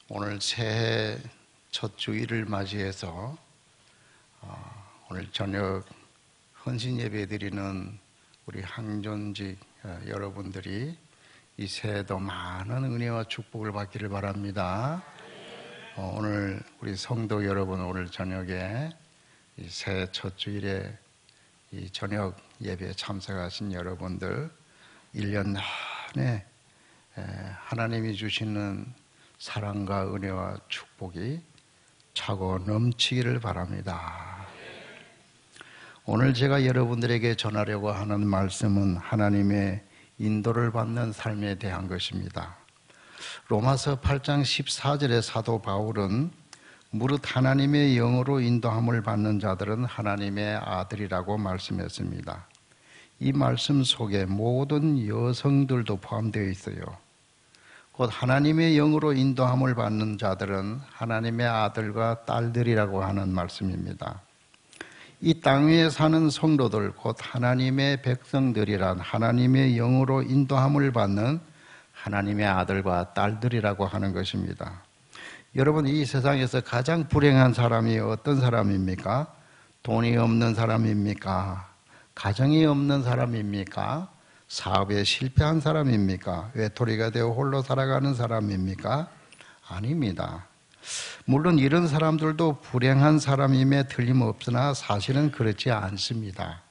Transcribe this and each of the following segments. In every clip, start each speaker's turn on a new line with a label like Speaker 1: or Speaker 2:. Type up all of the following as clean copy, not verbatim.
Speaker 1: 오늘 새해 첫 주일을 맞이해서 오늘 저녁 헌신 예배 드리는 우리 항존직 여러분들이 이 새해도 많은 은혜와 축복을 받기를 바랍니다. 오늘 우리 성도 여러분, 오늘 저녁에 이 새해 첫 주일에 이 저녁 예배에 참석하신 여러분들 1년 내내 하나님이 주시는 사랑과 은혜와 축복이 차고 넘치기를 바랍니다. 오늘 제가 여러분들에게 전하려고 하는 말씀은 하나님의 인도를 받는 삶에 대한 것입니다. 로마서 8장 14절에 사도 바울은 무릇 하나님의 영으로 인도함을 받는 자들은 하나님의 아들이라고 말씀했습니다. 이 말씀 속에 모든 여성들도 포함되어 있어요. 곧 하나님의 영으로 인도함을 받는 자들은 하나님의 아들과 딸들이라고 하는 말씀입니다. 이 땅 위에 사는 성도들, 곧 하나님의 백성들이란 하나님의 영으로 인도함을 받는 하나님의 아들과 딸들이라고 하는 것입니다. 여러분, 이 세상에서 가장 불행한 사람이 어떤 사람입니까? 돈이 없는 사람입니까? 가정이 없는 사람입니까? 사업에 실패한 사람입니까? 외톨이가 되어 홀로 살아가는 사람입니까? 아닙니다. 물론 이런 사람들도 불행한 사람임에 틀림없으나 사실은 그렇지 않습니다.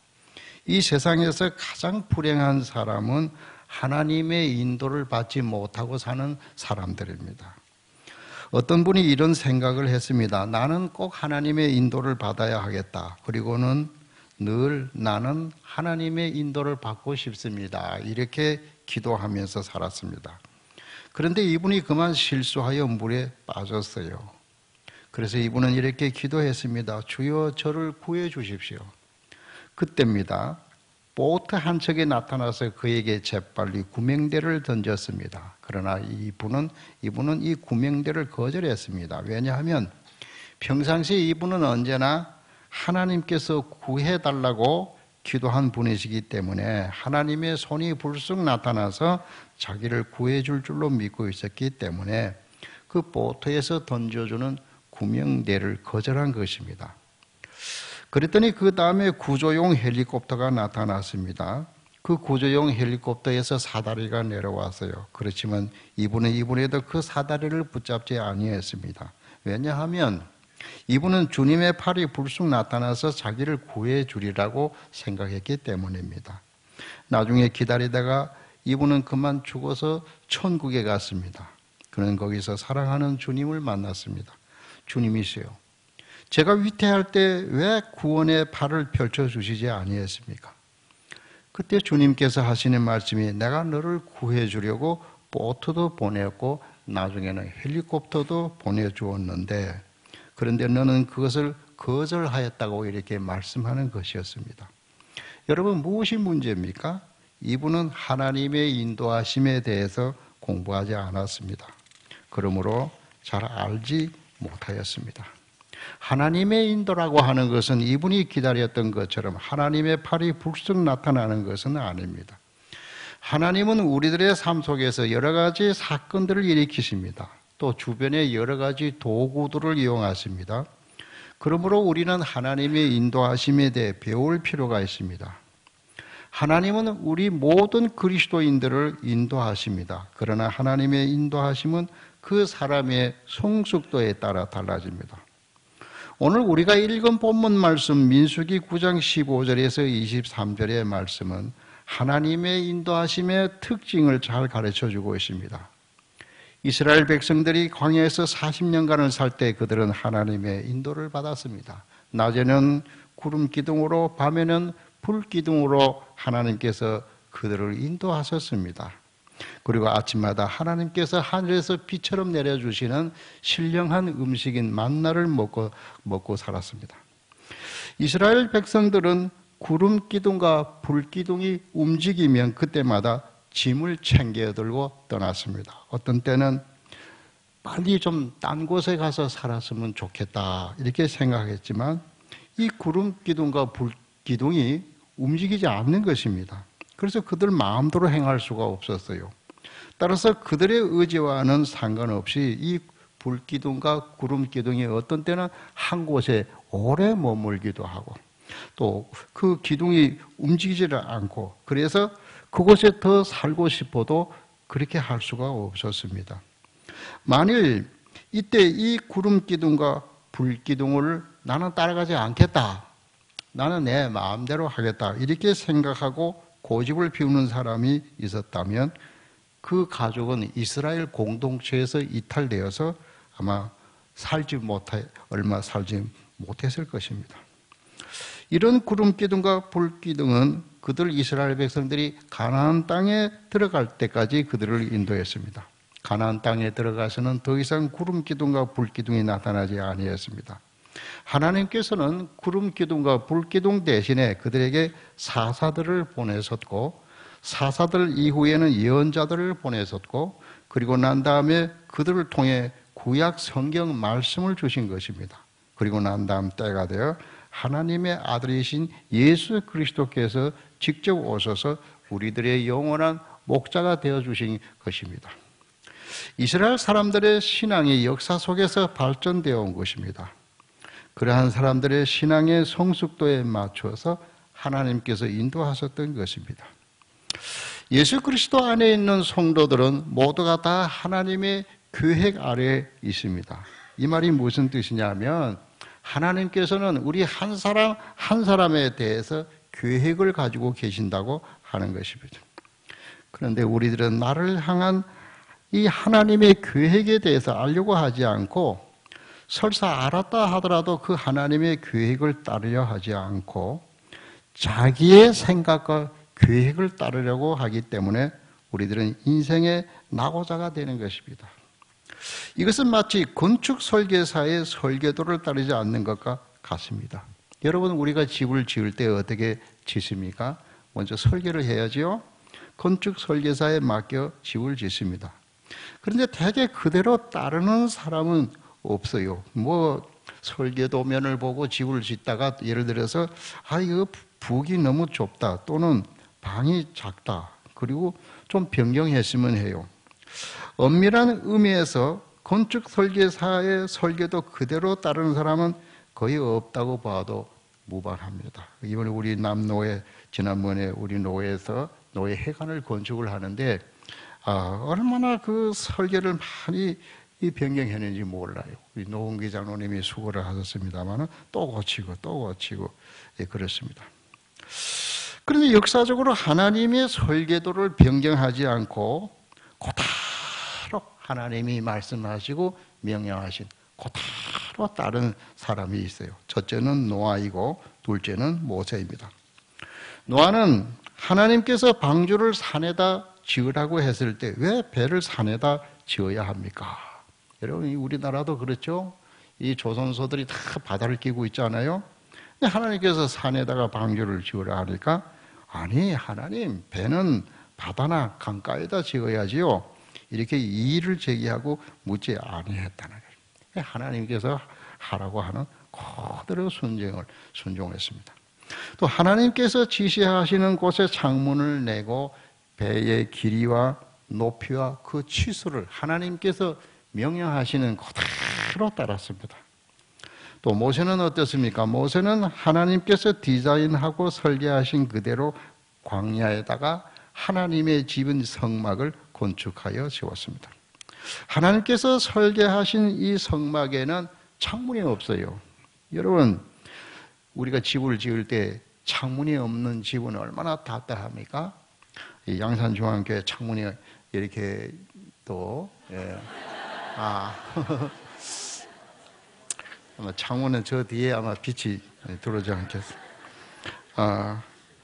Speaker 1: 이 세상에서 가장 불행한 사람은 하나님의 인도를 받지 못하고 사는 사람들입니다. 어떤 분이 이런 생각을 했습니다. 나는 꼭 하나님의 인도를 받아야 하겠다. 그리고는 늘 나는 하나님의 인도를 받고 싶습니다. 이렇게 기도하면서 살았습니다. 그런데 이분이 그만 실수하여 물에 빠졌어요. 그래서 이분은 이렇게 기도했습니다. 주여 저를 구해 주십시오. 그때입니다. 보트 한 척이 나타나서 그에게 재빨리 구명대를 던졌습니다. 그러나 이분은 이 구명대를 거절했습니다. 왜냐하면 평상시에 이분은 언제나 하나님께서 구해달라고 기도한 분이시기 때문에 하나님의 손이 불쑥 나타나서 자기를 구해줄 줄로 믿고 있었기 때문에 그 보트에서 던져주는 구명대를 거절한 것입니다. 그랬더니 그 다음에 구조용 헬리콥터가 나타났습니다. 그 구조용 헬리콥터에서 사다리가 내려왔어요. 그렇지만 이분에도 그 사다리를 붙잡지 아니했습니다. 왜냐하면 이분은 주님의 팔이 불쑥 나타나서 자기를 구해주리라고 생각했기 때문입니다. 나중에 기다리다가 이분은 그만 죽어서 천국에 갔습니다. 그는 거기서 사랑하는 주님을 만났습니다. 주님이시여, 제가 위태할 때 왜 구원의 팔을 펼쳐주시지 아니했습니까? 그때 주님께서 하시는 말씀이 내가 너를 구해주려고 보트도 보냈고 나중에는 헬리콥터도 보내주었는데 그런데 너는 그것을 거절하였다고 이렇게 말씀하는 것이었습니다. 여러분, 무엇이 문제입니까? 이분은 하나님의 인도하심에 대해서 공부하지 않았습니다. 그러므로 잘 알지 못하였습니다. 하나님의 인도라고 하는 것은 이분이 기다렸던 것처럼 하나님의 팔이 불쑥 나타나는 것은 아닙니다. 하나님은 우리들의 삶 속에서 여러 가지 사건들을 일으키십니다. 또 주변에 여러 가지 도구들을 이용하십니다. 그러므로 우리는 하나님의 인도하심에 대해 배울 필요가 있습니다. 하나님은 우리 모든 그리스도인들을 인도하십니다. 그러나 하나님의 인도하심은 그 사람의 성숙도에 따라 달라집니다. 오늘 우리가 읽은 본문 말씀 민수기 9장 15절에서 23절의 말씀은 하나님의 인도하심의 특징을 잘 가르쳐주고 있습니다. 이스라엘 백성들이 광야에서 40년간을 살 때 그들은 하나님의 인도를 받았습니다. 낮에는 구름 기둥으로, 밤에는 불 기둥으로 하나님께서 그들을 인도하셨습니다. 그리고 아침마다 하나님께서 하늘에서 비처럼 내려주시는 신령한 음식인 만나를 먹고 살았습니다. 이스라엘 백성들은 구름 기둥과 불 기둥이 움직이면 그때마다 짐을 챙겨 들고 떠났습니다. 어떤 때는 빨리 좀 딴 곳에 가서 살았으면 좋겠다 이렇게 생각했지만 이 구름 기둥과 불 기둥이 움직이지 않는 것입니다. 그래서 그들 마음대로 행할 수가 없었어요. 따라서 그들의 의지와는 상관없이 이 불기둥과 구름기둥이 어떤 때는 한 곳에 오래 머물기도 하고 또 그 기둥이 움직이지를 않고 그래서 그곳에 더 살고 싶어도 그렇게 할 수가 없었습니다. 만일 이때 이 구름기둥과 불기둥을 나는 따라가지 않겠다. 나는 내 마음대로 하겠다. 이렇게 생각하고 고집을 피우는 사람이 있었다면 그 가족은 이스라엘 공동체에서 이탈되어서 아마 얼마 살지 못했을 것입니다. 이런 구름기둥과 불기둥은 그들 이스라엘 백성들이 가나안 땅에 들어갈 때까지 그들을 인도했습니다. 가나안 땅에 들어가서는 더 이상 구름기둥과 불기둥이 나타나지 아니했습니다. 하나님께서는 구름기둥과 불기둥 대신에 그들에게 사사들을 보내셨고 사사들 이후에는 예언자들을 보내셨고 그리고 난 다음에 그들을 통해 구약 성경 말씀을 주신 것입니다. 그리고 난 다음 때가 되어 하나님의 아들이신 예수 그리스도께서 직접 오셔서 우리들의 영원한 목자가 되어주신 것입니다. 이스라엘 사람들의 신앙이 역사 속에서 발전되어 온 것입니다. 그러한 사람들의 신앙의 성숙도에 맞춰서 하나님께서 인도하셨던 것입니다. 예수 그리스도 안에 있는 성도들은 모두가 다 하나님의 계획 아래에 있습니다. 이 말이 무슨 뜻이냐면 하나님께서는 우리 한 사람 한 사람에 대해서 계획을 가지고 계신다고 하는 것입니다. 그런데 우리들은 나를 향한 이 하나님의 계획에 대해서 알려고 하지 않고 설사 알았다 하더라도 그 하나님의 계획을 따르려 하지 않고 자기의 생각과 계획을 따르려고 하기 때문에 우리들은 인생의 낙오자가 되는 것입니다. 이것은 마치 건축 설계사의 설계도를 따르지 않는 것과 같습니다. 여러분, 우리가 집을 지을 때 어떻게 짓습니까? 먼저 설계를 해야지요. 건축 설계사에 맡겨 집을 짓습니다. 그런데 대개 그대로 따르는 사람은 없어요. 설계도면을 보고 집을 짓다가 예를 들어서 이거 북이 너무 좁다 또는 방이 작다 그리고 좀 변경했으면 해요. 엄밀한 의미에서 건축 설계사의 설계도 그대로 따르는 사람은 거의 없다고 봐도 무방합니다. 이번에 우리 남노회 지난번에 우리 노회에서 노회 회관을 건축을 하는데 얼마나 그 설계를 많이 변경했는지 몰라요. 우리 노은기 장로님이 수고를 하셨습니다만 또 고치고 그렇습니다. 그런데 역사적으로 하나님의 설계도를 변경하지 않고 그대로 하나님이 말씀하시고 명령하신 그대로 따른 사람이 있어요. 첫째는 노아이고 둘째는 모세입니다. 노아는 하나님께서 방주를 산에다 지으라고 했을 때 왜 배를 산에다 지어야 합니까? 여러분, 우리나라도 그렇죠? 이 조선소들이 다 바다를 끼고 있잖아요. 근데 하나님께서 산에다가 방주를 지으라 하니까 아니, 하나님, 배는 바다나 강가에다 지어야지요. 이렇게 이의를 제기하고 묻지 아니했다는 거예요. 하나님께서 하라고 하는 그대로 순종했습니다. 또 하나님께서 지시하시는 곳에 창문을 내고 배의 길이와 높이와 그 치수를 하나님께서 명령하시는 그대로 따랐습니다. 또 모세는 어떻습니까? 모세는 하나님께서 디자인하고 설계하신 그대로 광야에다가 하나님의 집은 성막을 건축하여 세웠습니다. 하나님께서 설계하신 이 성막에는 창문이 없어요. 여러분, 우리가 집을 지을 때 창문이 없는 집은 얼마나 답답합니까? 이 양산중앙교회 창문이 이렇게 또 아마 창문은 저 뒤에 아마 빛이 들어오지 않겠어요.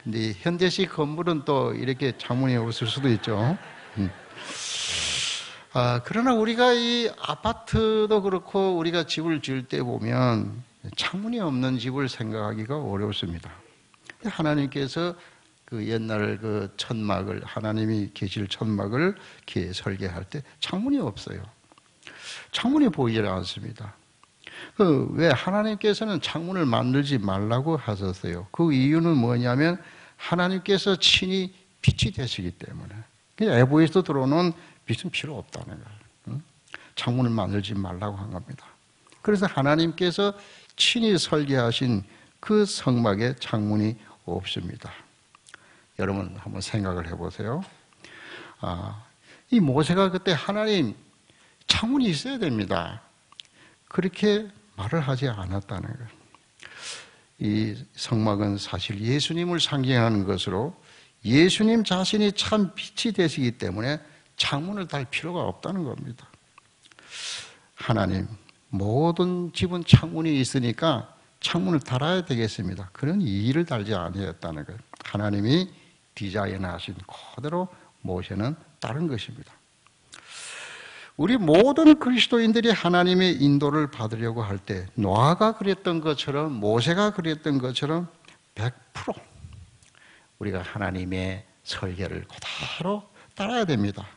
Speaker 1: 근데 현대식 건물은 또 이렇게 창문이 없을 수도 있죠. 그러나 우리가 이 아파트도 그렇고 우리가 집을 지을 때 보면 창문이 없는 집을 생각하기가 어렵습니다. 하나님께서 그 옛날 그 천막을 하나님이 계실 천막을 이렇게 설계할 때 창문이 없어요. 창문이 보이지 않습니다. 왜 하나님께서는 창문을 만들지 말라고 하셨어요? 그 이유는 뭐냐면 하나님께서 친히 빛이 되시기 때문에. 그냥 에보에서 들어오는 빛은 필요 없다는 거예요. 창문을 만들지 말라고 한 겁니다. 그래서 하나님께서 친히 설계하신 그 성막에 창문이 없습니다. 여러분 한번 생각을 해보세요. 이 모세가 그때 하나님 창문이 있어야 됩니다. 그렇게 말을 하지 않았다는 거예요. 이 성막은 사실 예수님을 상징하는 것으로 예수님 자신이 참 빛이 되시기 때문에 창문을 달 필요가 없다는 겁니다. 하나님, 모든 집은 창문이 있으니까 창문을 달아야 되겠습니다. 그런 이의를 달지 아니했다는 거예요. 하나님이 디자인하신 그대로 모세는 따른 것입니다. 우리 모든 그리스도인들이 하나님의 인도를 받으려고 할 때 노아가 그랬던 것처럼 모세가 그랬던 것처럼 100% 우리가 하나님의 설계를 그대로 따라야 됩니다.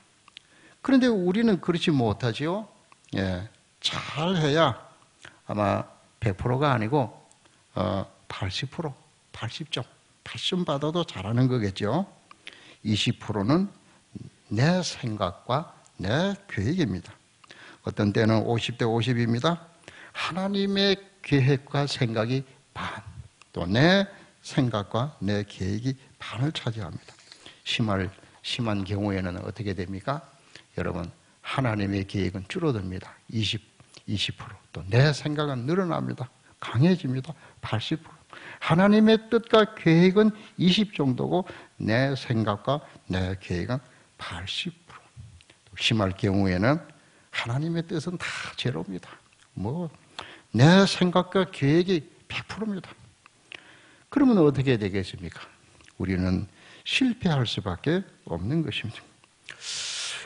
Speaker 1: 그런데 우리는 그렇지 못하지요. 잘해야 아마 100%가 아니고 80%, 80점, 80점 받아도 잘하는 거겠죠. 20%는 내 생각과 내 계획입니다. 어떤 때는 50대 50입니다. 하나님의 계획과 생각이 반, 또 내 생각과 내 계획이 반을 차지합니다. 심한 경우에는 어떻게 됩니까? 여러분, 하나님의 계획은 줄어듭니다. 20%, 또 내 생각은 늘어납니다. 강해집니다. 80%. 하나님의 뜻과 계획은 20 정도고 내 생각과 내 계획은 80%. 심할 경우에는 하나님의 뜻은 다 제로입니다. 내 생각과 계획이 100%입니다. 그러면 어떻게 되겠습니까? 우리는 실패할 수밖에 없는 것입니다.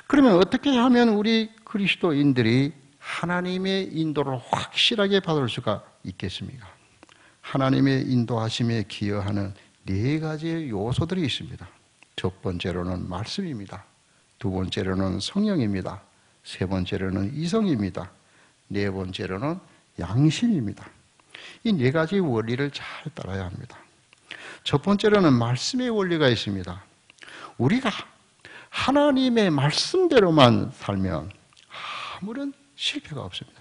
Speaker 1: 그러면 어떻게 하면 우리 그리스도인들이 하나님의 인도를 확실하게 받을 수가 있겠습니까? 하나님의 인도하심에 기여하는 4가지의 요소들이 있습니다. 첫 번째로는 말씀입니다. 두 번째로는 성령입니다. 세 번째로는 이성입니다. 네 번째로는 양심입니다. 이 4가지 원리를 잘 따라야 합니다. 첫 번째로는 말씀의 원리가 있습니다. 우리가 하나님의 말씀대로만 살면 아무런 실패가 없습니다.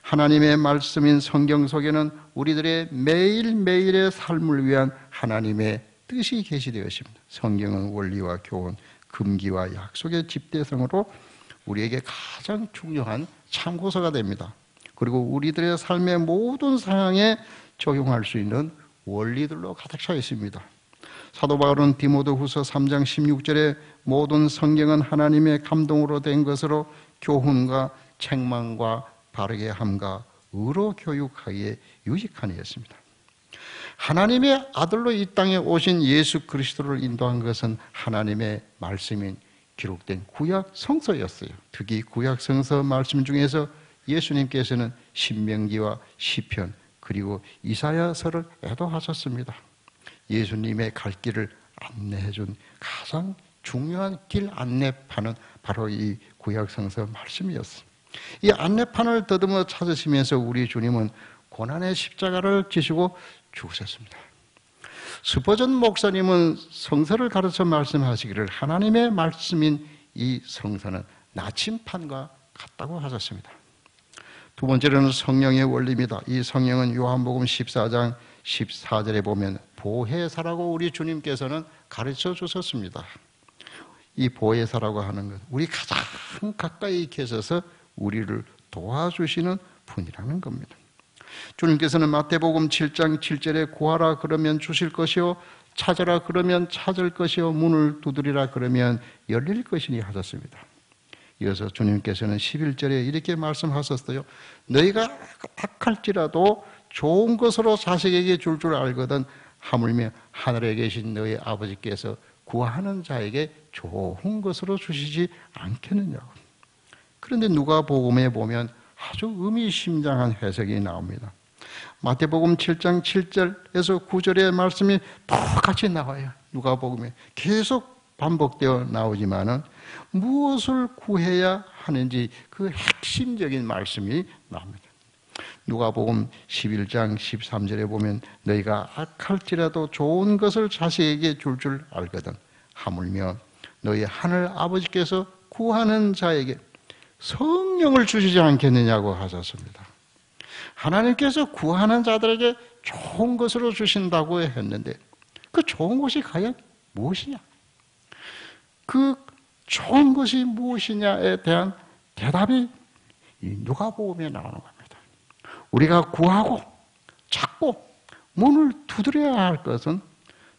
Speaker 1: 하나님의 말씀인 성경 속에는 우리들의 매일매일의 삶을 위한 하나님의 뜻이 계시되어 있습니다. 성경은 원리와 교훈, 금기와 약속의 집대성으로 우리에게 가장 중요한 참고서가 됩니다. 그리고 우리들의 삶의 모든 상황에 적용할 수 있는 원리들로 가득 차 있습니다. 사도 바울은 디모데후서 3장 16절에 모든 성경은 하나님의 감동으로 된 것으로 교훈과 책망과 바르게 함과 의로 교육하기에 유익하니 했습니다. 하나님의 아들로 이 땅에 오신 예수 그리스도를 인도한 것은 하나님의 말씀인 기록된 구약 성서였어요. 특히 구약 성서 말씀 중에서 예수님께서는 신명기와 시편 그리고 이사야서를 애도하셨습니다. 예수님의 갈 길을 안내해 준 가장 중요한 길 안내판은 바로 이 구약 성서 말씀이었습니다. 이 안내판을 더듬어 찾으시면서 우리 주님은 고난의 십자가를 지시고 죽으셨습니다. 스퍼전 목사님은 성서를 가르쳐 말씀하시기를 하나님의 말씀인 이 성서는 나침판과 같다고 하셨습니다. 두 번째로는 성령의 원리입니다. 이 성령은 요한복음 14장 14절에 보면 보혜사라고 우리 주님께서는 가르쳐 주셨습니다. 이 보혜사라고 하는 것, 우리 가장 가까이 계셔서 우리를 도와주시는 분이라는 겁니다. 주님께서는 마태복음 7장 7절에 구하라 그러면 주실 것이요 찾으라 그러면 찾을 것이요 문을 두드리라 그러면 열릴 것이니 하셨습니다. 이어서 주님께서는 11절에 이렇게 말씀하셨어요. 너희가 악할지라도 좋은 것으로 자식에게 줄 알거든 하물며 하늘에 계신 너희 아버지께서 구하는 자에게 좋은 것으로 주시지 않겠느냐고. 그런데 누가복음에 보면 아주 의미심장한 해석이 나옵니다. 마태복음 7장 7절에서 9절의 말씀이 똑같이 나와요. 누가복음에 계속 반복되어 나오지만은 무엇을 구해야 하는지 그 핵심적인 말씀이 나옵니다. 누가복음 11장 13절에 보면 너희가 악할지라도 좋은 것을 자식에게 줄 알거든 하물며 너희 하늘 아버지께서 구하는 자에게 성령을 주시지 않겠느냐고 하셨습니다. 하나님께서 구하는 자들에게 좋은 것으로 주신다고 했는데 그 좋은 것이 과연 무엇이냐? 그 좋은 것이 무엇이냐에 대한 대답이 누가복음에 나오는 겁니다. 우리가 구하고 찾고 문을 두드려야 할 것은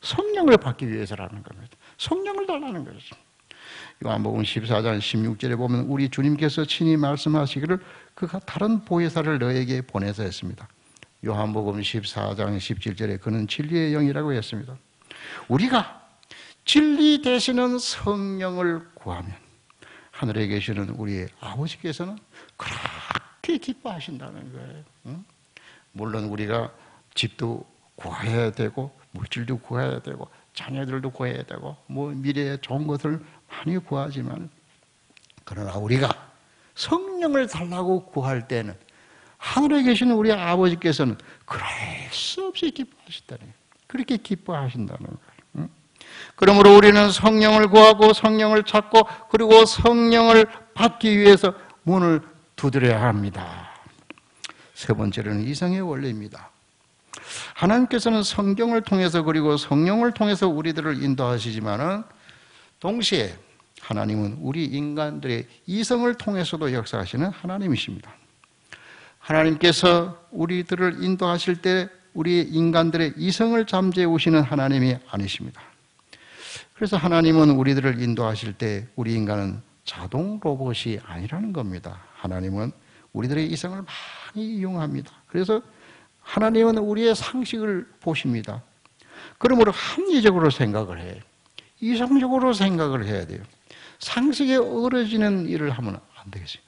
Speaker 1: 성령을 받기 위해서라는 겁니다. 성령을 달라는 것이죠. 요한복음 14장 16절에 보면 우리 주님께서 친히 말씀하시기를 그가 다른 보혜사를 너에게 보내서 했습니다. 요한복음 14장 17절에 그는 진리의 영이라고 했습니다. 우리가 진리 되시는 성령을 구하면 하늘에 계시는 우리 아버지께서는 그렇게 기뻐하신다는 거예요. 응? 물론 우리가 집도 구해야 되고 물질도 구해야 되고 자녀들도 구해야 되고 뭐 미래에 좋은 것을 많이 구하지만 그러나 우리가 성령을 달라고 구할 때는 하늘에 계시는 우리 아버지께서는 그럴 수 없이 기뻐하신다는 거예요. 그렇게 기뻐하신다는 거예요. 그러므로 우리는 성령을 구하고 성령을 찾고 그리고 성령을 받기 위해서 문을 두드려야 합니다. 세 번째로는 이성의 원리입니다. 하나님께서는 성경을 통해서 그리고 성령을 통해서 우리들을 인도하시지만은 동시에 하나님은 우리 인간들의 이성을 통해서도 역사하시는 하나님이십니다. 하나님께서 우리들을 인도하실 때 우리 인간들의 이성을 잠재우시는 하나님이 아니십니다. 그래서 하나님은 우리들을 인도하실 때 우리 인간은 자동 로봇이 아니라는 겁니다. 하나님은 우리들의 이성을 많이 이용합니다. 그래서 하나님은 우리의 상식을 보십니다. 그러므로 합리적으로 생각을 해요. 이성적으로 생각을 해야 돼요. 상식에 어우러지는 일을 하면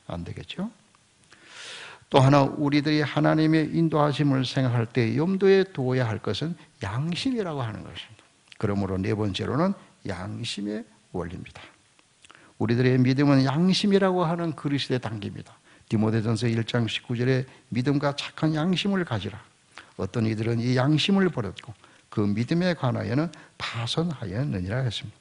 Speaker 1: 안 되겠죠. 또 하나 우리들이 하나님의 인도하심을 생각할 때 염두에 두어야 할 것은 양심이라고 하는 것입니다. 그러므로 네 번째로는 양심의 원리입니다. 우리들의 믿음은 양심이라고 하는 그릇에 담깁니다. 디모데전서 1장 19절에 믿음과 착한 양심을 가지라. 어떤 이들은 이 양심을 버렸고 그 믿음에 관하여는 파선하였느니라 했습니다.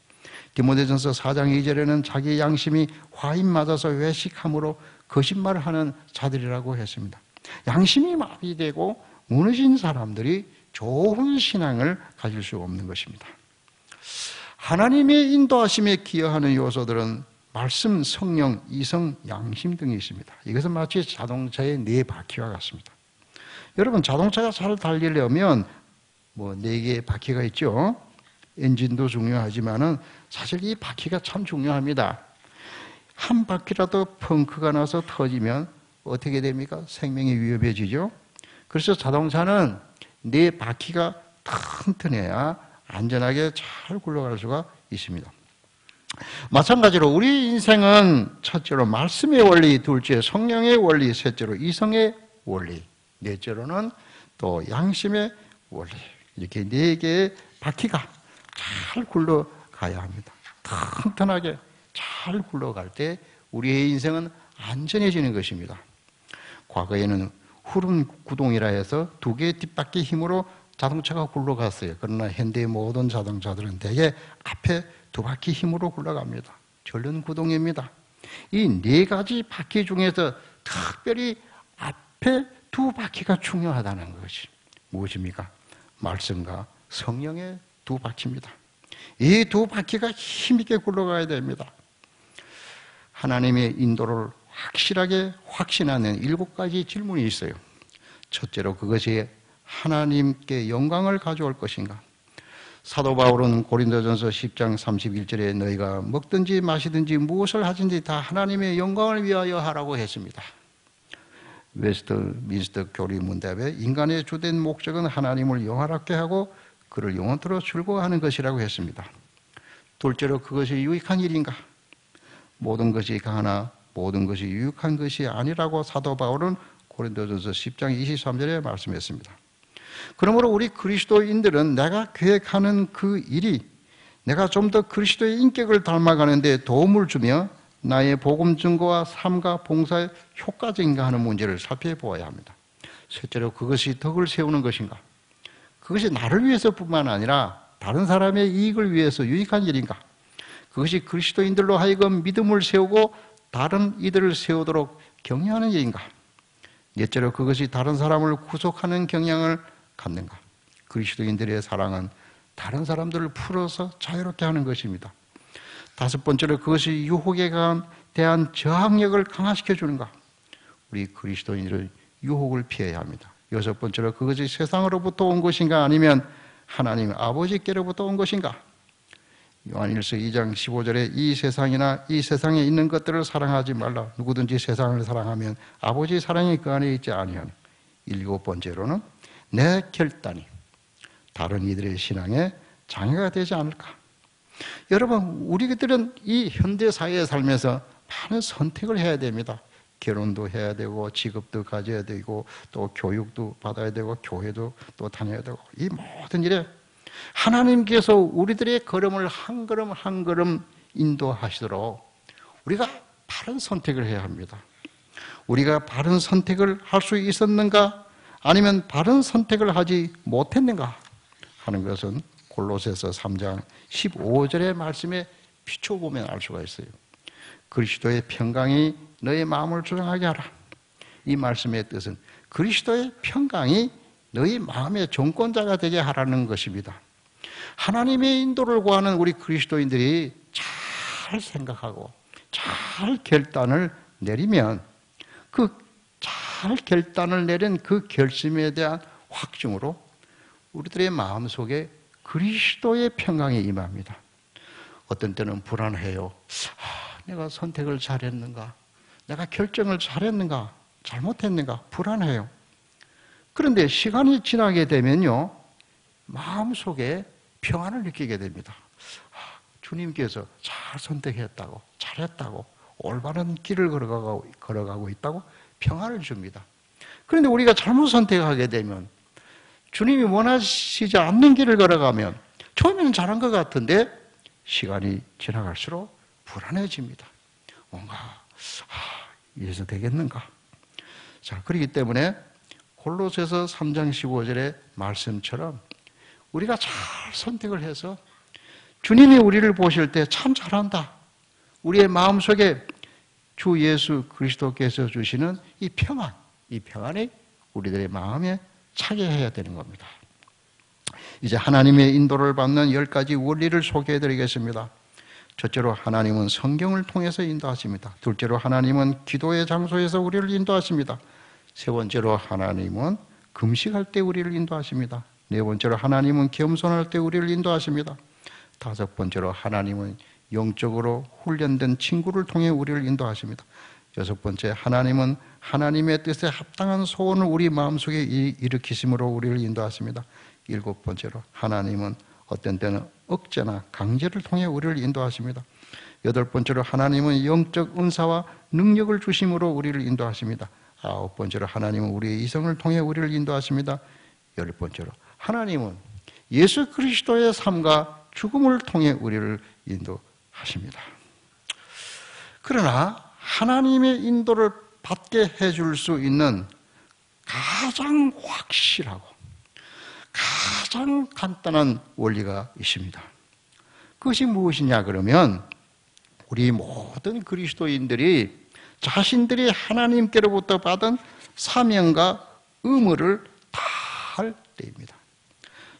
Speaker 1: 디모데전서 4장 2절에는 자기 양심이 화인 맞아서 외식함으로 거짓말을 하는 자들이라고 했습니다. 양심이 마비되고 무너진 사람들이 좋은 신앙을 가질 수 없는 것입니다. 하나님의 인도하심에 기여하는 요소들은 말씀, 성령, 이성, 양심 등이 있습니다. 이것은 마치 자동차의 네 바퀴와 같습니다. 여러분 자동차가 잘 달리려면 뭐 네 개의 바퀴가 있죠. 엔진도 중요하지만은 사실 이 바퀴가 참 중요합니다. 한 바퀴라도 펑크가 나서 터지면 어떻게 됩니까? 생명이 위협해지죠. 그래서 자동차는 네 바퀴가 튼튼해야 안전하게 잘 굴러갈 수가 있습니다. 마찬가지로 우리 인생은 첫째로 말씀의 원리, 둘째 성령의 원리, 셋째로 이성의 원리, 넷째로는 또 양심의 원리, 이렇게 네 개의 바퀴가 잘 굴러가야 합니다. 튼튼하게 잘 굴러갈 때 우리의 인생은 안전해지는 것입니다. 과거에는 후륜 구동이라 해서 두 개의 뒷바퀴 힘으로 자동차가 굴러갔어요. 그러나 현대의 모든 자동차들은 대개 앞에 두 바퀴 힘으로 굴러갑니다. 전륜 구동입니다. 이 네 가지 바퀴 중에서 특별히 앞에 두 바퀴가 중요하다는 것이 무엇입니까? 말씀과 성령의 두 바퀴입니다. 이 두 바퀴가 힘있게 굴러가야 됩니다. 하나님의 인도를 확실하게 확신하는 7가지 질문이 있어요. 첫째로 그것이 하나님께 영광을 가져올 것인가? 사도 바울은 고린도전서 10장 31절에 너희가 먹든지 마시든지 무엇을 하든지 다 하나님의 영광을 위하여 하라고 했습니다. 웨스트민스터 교리 문답에 인간의 주된 목적은 하나님을 영화롭게 하고 그를 영원토록 즐거워하는 것이라고 했습니다. 둘째로 그것이 유익한 일인가? 모든 것이 가나 모든 것이 유익한 것이 아니라고 사도 바울은 고린도전서 10장 23절에 말씀했습니다. 그러므로 우리 그리스도인들은 내가 계획하는 그 일이 내가 좀 더 그리스도의 인격을 닮아가는 데 도움을 주며 나의 복음 증거와 삶과 봉사에 효과적인가 하는 문제를 살펴보아야 합니다. 셋째로 그것이 덕을 세우는 것인가? 그것이 나를 위해서뿐만 아니라 다른 사람의 이익을 위해서 유익한 일인가? 그것이 그리스도인들로 하여금 믿음을 세우고 다른 이들을 세우도록 격려하는 일인가? 넷째로 그것이 다른 사람을 구속하는 경향을 갖는가? 그리스도인들의 사랑은 다른 사람들을 풀어서 자유롭게 하는 것입니다. 다섯 번째로 그것이 유혹에 대한 저항력을 강화시켜 주는가? 우리 그리스도인들은 유혹을 피해야 합니다. 여섯 번째로 그것이 세상으로부터 온 것인가 아니면 하나님 아버지께로부터 온 것인가? 요한일서 2장 15절에 이 세상이나 이 세상에 있는 것들을 사랑하지 말라. 누구든지 세상을 사랑하면 아버지 사랑이 그 안에 있지 아니하니. 일곱 번째로는 내 결단이 다른 이들의 신앙에 장애가 되지 않을까. 여러분, 우리들은 이 현대 사회에 살면서 많은 선택을 해야 됩니다. 결혼도 해야 되고 직업도 가져야 되고 또 교육도 받아야 되고 교회도 또 다녀야 되고 이 모든 일에 하나님께서 우리들의 걸음을 한 걸음 한 걸음 인도하시도록 우리가 바른 선택을 해야 합니다. 우리가 바른 선택을 할 수 있었는가 아니면 바른 선택을 하지 못했는가 하는 것은 골로새서 3장 15절의 말씀에 비춰보면 알 수가 있어요. 그리스도의 평강이 너의 마음을 조정하게 하라. 이 말씀의 뜻은 그리스도의 평강이 너희 마음의 정권자가 되게 하라는 것입니다. 하나님의 인도를 구하는 우리 그리스도인들이 잘 생각하고 잘 결단을 내리면 그 잘 결단을 내린 그 결심에 대한 확증으로 우리들의 마음속에 그리스도의 평강이 임합니다. 어떤 때는 불안해요. 내가 선택을 잘했는가? 내가 결정을 잘했는가? 잘못했는가? 불안해요. 그런데 시간이 지나게 되면요, 마음속에 평안을 느끼게 됩니다. 주님께서 잘 선택했다고, 잘했다고, 올바른 길을 걸어가고 있다고 평안을 줍니다. 그런데 우리가 잘못 선택하게 되면 주님이 원하시지 않는 길을 걸어가면 처음에는 잘한 것 같은데 시간이 지나갈수록 불안해집니다. 뭔가 이래서 되겠는가? 자, 그렇기 때문에 골로새서 3장 15절의 말씀처럼 우리가 잘 선택을 해서 주님이 우리를 보실 때 참 잘한다. 우리의 마음속에 주 예수 그리스도께서 주시는 이 평안, 이 평안이 우리들의 마음에 차게 해야 되는 겁니다. 이제 하나님의 인도를 받는 10가지 원리를 소개해 드리겠습니다. 첫째로 하나님은 성경을 통해서 인도하십니다. 둘째로 하나님은 기도의 장소에서 우리를 인도하십니다. 세 번째로 하나님은 금식할 때 우리를 인도하십니다. 네 번째로 하나님은 겸손할 때 우리를 인도하십니다. 다섯 번째로 하나님은 영적으로 훈련된 친구를 통해 우리를 인도하십니다. 여섯 번째, 하나님은 하나님의 뜻에 합당한 소원을 우리 마음속에 일으키심으로 우리를 인도하십니다. 일곱 번째로, 하나님은 어떤 때는 억제나 강제를 통해 우리를 인도하십니다. 여덟 번째로, 하나님은 영적 은사와 능력을 주심으로 우리를 인도하십니다. 아홉 번째로, 하나님은 우리의 이성을 통해 우리를 인도하십니다. 열 번째로, 하나님은 예수 그리스도의 삶과 죽음을 통해 우리를 인도하십니다. 그러나 하나님의 인도를 받게 해줄 수 있는 가장 확실하고 가장 간단한 원리가 있습니다. 그것이 무엇이냐 그러면 우리 모든 그리스도인들이 자신들이 하나님께로부터 받은 사명과 의무를 다 할 때입니다.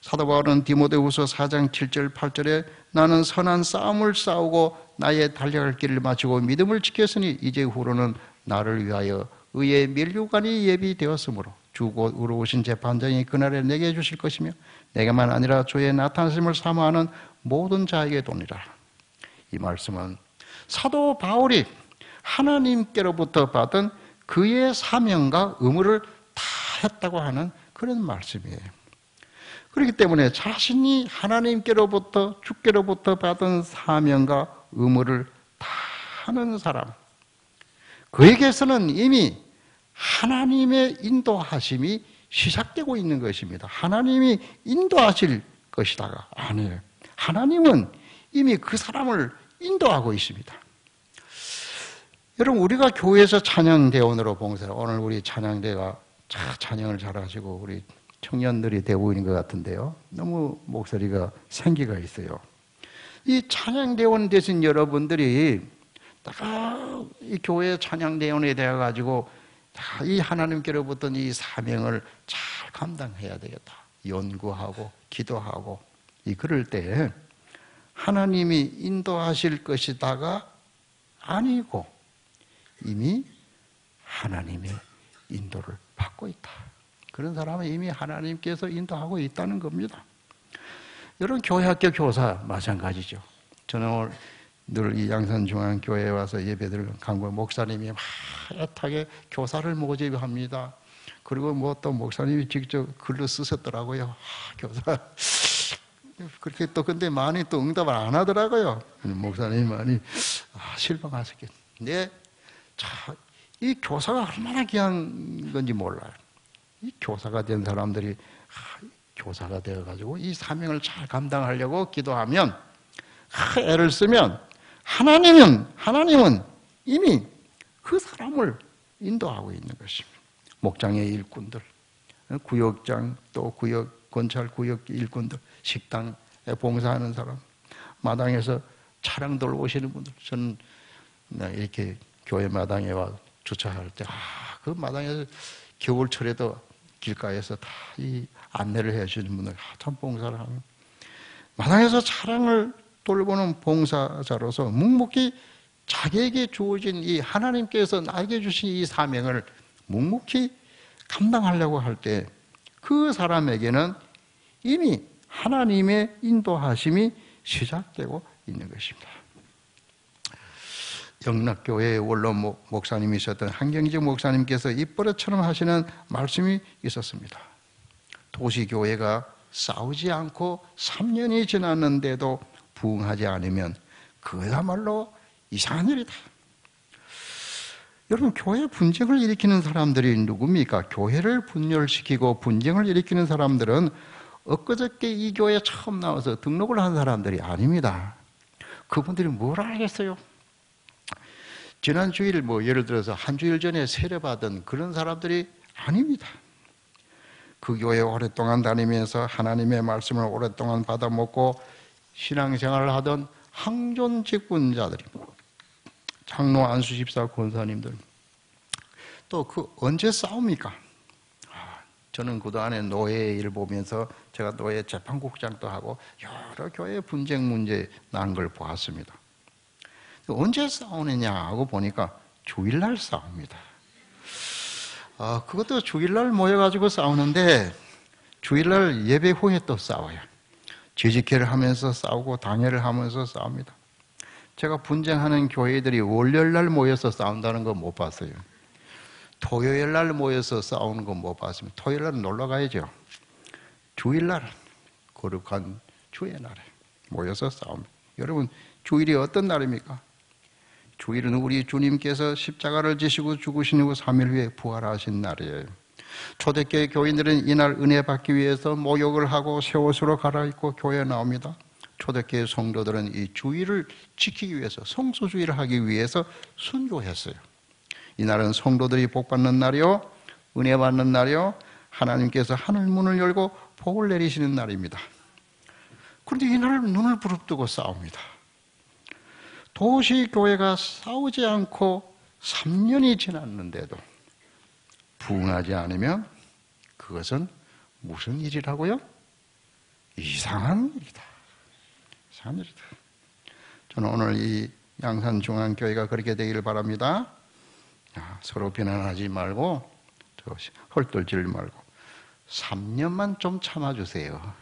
Speaker 1: 사도 바울은 디모데후서 4장 7절 8절에 나는 선한 싸움을 싸우고 나의 달려갈 길을 마치고 믿음을 지켰으니 이제 후로는 나를 위하여 의의 면류관이 예비되었으므로 주 곧 의로우신 재판장이 그날에 내게 주실 것이며 내게만 아니라 주의 나타나심을 사모하는 모든 자에게 도니라. 이 말씀은 사도 바울이 하나님께로부터 받은 그의 사명과 의무를 다 했다고 하는 그런 말씀이에요. 그렇기 때문에 자신이 하나님께로부터 주께로부터 받은 사명과 의무를 다 하는 사람, 그에게서는 이미 하나님의 인도하심이 시작되고 있는 것입니다. 하나님이 인도하실 것이다가 아니에요. 하나님은 이미 그 사람을 인도하고 있습니다. 여러분, 우리가 교회에서 찬양대원으로 봉사를, 오늘 우리 찬양대가 찬양을 잘하시고 우리 청년들이 되고 있는 것 같은데요. 너무 목소리가 생기가 있어요. 이 찬양대원 되신 여러분들이 다 이 교회 찬양대원이 되어가지고 다 이 하나님께로부터 이 사명을 잘 감당해야 되겠다. 연구하고 기도하고 그럴 때 하나님이 인도하실 것이다가 아니고 이미 하나님의 인도를 받고 있다. 그런 사람은 이미 하나님께서 인도하고 있다는 겁니다. 여러분 교회학교 교사 마찬가지죠. 저는 오늘 늘 이 양산중앙교회에 와서 예배드리는 강구 목사님이 막 애타게 교사를 모집합니다. 그리고 뭐 또 목사님이 직접 글로 쓰셨더라고요. 교사 그렇게 또 근데 많이 또 응답을 안 하더라고요. 목사님이 많이 실망하셨겠네. 네, 자, 이 교사가 얼마나 귀한 건지 몰라요. 이 교사가 된 사람들이 교사가 되어가지고 이 사명을 잘 감당하려고 기도하면 애를 쓰면 하나님은 이미 그 사람을 인도하고 있는 것입니다. 목장의 일꾼들, 구역장 또 구역 건설 구역 일꾼들, 식당에 봉사하는 사람, 마당에서 차량 돌보시는 분들. 저는 이렇게 교회 마당에 와 주차할 때 그 마당에서 겨울철에도 길가에서 다 이 안내를 해주시는 분들 참 봉사를 하는 마당에서 차량을 돌보는 봉사자로서 묵묵히 자기에게 주어진 이 하나님께서 나에게 주신 이 사명을 묵묵히 감당하려고 할 때 그 사람에게는 이미 하나님의 인도하심이 시작되고 있는 것입니다. 영락교회의 원로 목사님이셨던 한경직 목사님께서 입버릇처럼 하시는 말씀이 있었습니다. 도시교회가 싸우지 않고 3년이 지났는데도 부흥하지 않으면 그야말로 이상한 일이다. 여러분, 교회 분쟁을 일으키는 사람들이 누굽니까? 교회를 분열시키고 분쟁을 일으키는 사람들은 엊그저께 이 교회에 처음 나와서 등록을 한 사람들이 아닙니다. 그분들이 뭘 알겠어요? 지난 주일 예를 들어서 한 주일 전에 세례받은 그런 사람들이 아닙니다. 그 교회에 오랫동안 다니면서 하나님의 말씀을 오랫동안 받아먹고 신앙생활을 하던 항존직분자들이 장로 안수집사 권사님들 또 언제 싸웁니까? 저는 그동안에 노예 일 보면서 제가 노예 재판국장도 하고 여러 교회 분쟁 문제 난 걸 보았습니다. 언제 싸우느냐 하고 보니까 주일날 싸웁니다. 그것도 주일날 모여가지고 싸우는데 주일날 예배 후에 또 싸워요. 재직회를 하면서 싸우고 당회를 하면서 싸웁니다. 제가 분쟁하는 교회들이 월요일날 모여서 싸운다는 거 못 봤어요. 토요일날 모여서 싸우는 거 못 봤습니다. 토요일날 놀러 가야죠. 주일날 거룩한 주의 날에 모여서 싸웁니다. 여러분, 주일이 어떤 날입니까? 주일은 우리 주님께서 십자가를 지시고 죽으신 후 3일 후에 부활하신 날이에요. 초대교회 교인들은 이날 은혜 받기 위해서 목욕을 하고 새 옷으로 갈아입고 교회에 나옵니다. 초대교회 성도들은 이 주일을 지키기 위해서 성소주의를 하기 위해서 순교했어요. 이날은 성도들이 복받는 날이요, 은혜 받는 날이요, 하나님께서 하늘문을 열고 복을 내리시는 날입니다. 그런데 이날 눈을 부릅뜨고 싸웁니다. 도시교회가 싸우지 않고 3년이 지났는데도 부흥하지 않으면 그것은 무슨 일이라고요? 이상한 일이다. 이상한 일이다. 저는 오늘 이 양산중앙교회가 그렇게 되기를 바랍니다. 서로 비난하지 말고 헐떨지 말고 3년만 좀 참아주세요.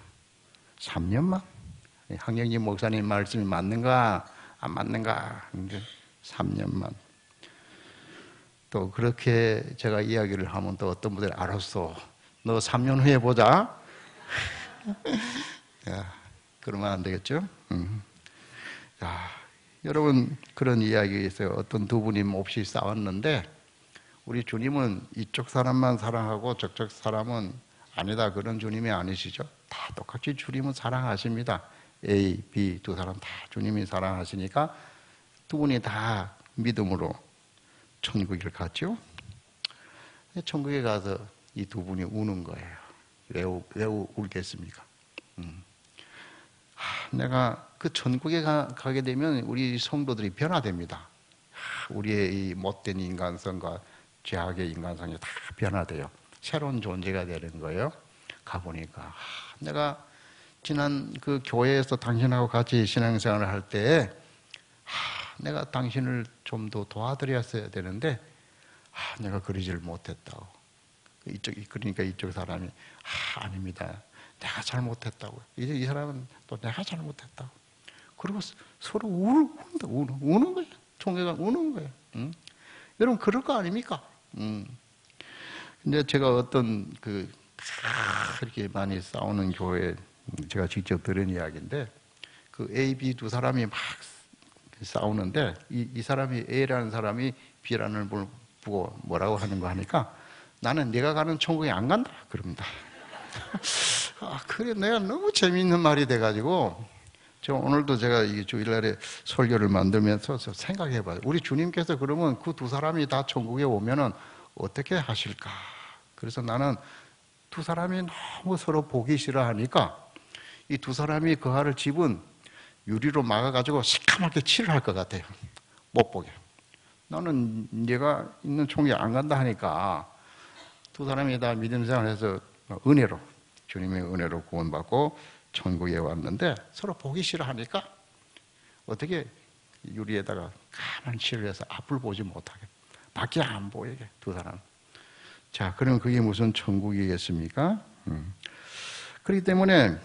Speaker 1: 3년만. 한경진 목사님 말씀이 맞는가 안 맞는가 3년만. 또 그렇게 제가 이야기를 하면 또 어떤 분들이 알았어, 너 3년 후에 보자. 야, 그러면 안 되겠죠? 야, 여러분, 그런 이야기가 있어요. 어떤 두 분이 몹시 싸웠는데 우리 주님은 이쪽 사람만 사랑하고 저쪽 사람은 아니다, 그런 주님이 아니시죠. 다 똑같이 주님은 사랑하십니다. A, B 두 사람 다 주님이 사랑하시니까 두 분이 다 믿음으로 천국을 갔죠. 천국에 가서 이 두 분이 우는 거예요. 왜 울겠습니까? 내가 그 천국에 가게 되면 우리 성도들이 변화됩니다. 우리의 이 못된 인간성과 죄악의 인간성이 다 변화돼요. 새로운 존재가 되는 거예요. 가보니까 내가 지난 그 교회에서 당신하고 같이 신앙생활을 할 때 내가 당신을 좀 더 도와드렸어야 되는데 내가 그러지를 못했다고. 그러니까 이쪽 사람이 아닙니다. 내가 잘못했다고. 이제 이 사람은 또 내가 잘못했다고. 그리고 서로 우는 거예요. 총회가 우는 거예요. 응? 여러분 그럴 거 아닙니까? 근데 제가 어떤 그렇게 많이 싸우는 교회 제가 직접 들은 이야기인데 그 A, B 두 사람이 막 싸우는데 이 사람이 A라는 사람이 B라는 분을 보고 뭐라고 하는 거 하니까 나는 네가 가는 천국에 안 간다 그럽니다. 그래 내가 너무 재미있는 말이 돼가지고 오늘도 제가 이 주일날에 설교를 만들면서 생각해봐요. 우리 주님께서 그러면 그 두 사람이 다 천국에 오면은 어떻게 하실까? 그래서 나는 두 사람이 너무 서로 보기 싫어하니까 이 두 사람이 거할 집은 유리로 막아가지고 시커멓게 칠을 할 것 같아요. 못 보게. 나는 네가 있는 총에 안 간다 하니까 두 사람이 다 믿음 생활해서 은혜로 주님의 은혜로 구원받고 천국에 왔는데 서로 보기 싫어하니까 어떻게 유리에다가 까만 칠을 해서 앞을 보지 못하게 밖에 안 보이게 두 사람. 자, 그럼 그게 무슨 천국이겠습니까? 그렇기 때문에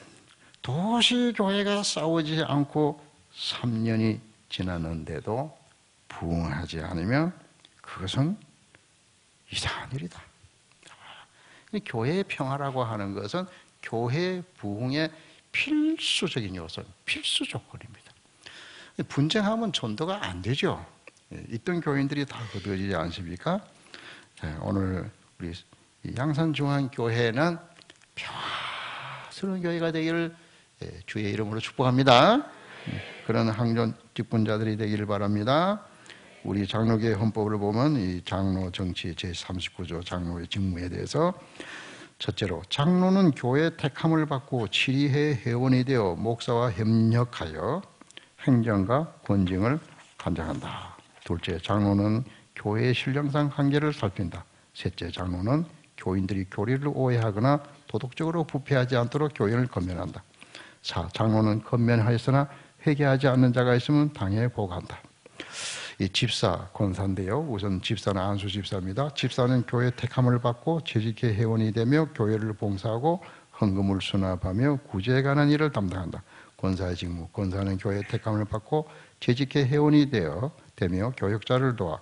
Speaker 1: 도시교회가 싸우지 않고 3년이 지났는데도 부흥하지 않으면 그것은 이상한 일이다. 교회의 평화라고 하는 것은 교회 부흥의 필수적인 요소, 필수 조건입니다. 분쟁하면 전도가 안 되죠. 있던 교인들이 다 거두어지지 않습니까? 자, 오늘 우리 양산중앙교회는 평화스러운 교회가 되기를 주의 이름으로 축복합니다. 그런 항존 직분자들이 되기를 바랍니다. 우리 장로교회 헌법을 보면 이 장로 정치 제39조 장로의 직무에 대해서 첫째로 장로는 교회 택함을 받고 7회 회원이 되어 목사와 협력하여 행정과 권징을 관장한다. 둘째, 장로는 교회의 신령상 한계를 살핀다. 셋째, 장로는 교인들이 교리를 오해하거나 도덕적으로 부패하지 않도록 교인을 건면한다. 4. 장로는 건면하였으나 회개하지 않는 자가 있으면 당해 보고한다. 이 집사, 권사인데요. 우선 집사는 안수 집사입니다. 집사는 교회 택함을 받고 재직회 회원이 되며 교회를 봉사하고 헌금을 수납하며 구제에 관한 일을 담당한다. 권사의 직무, 권사는 교회 택함을 받고 재직회 회원이 되며 교역자를 도와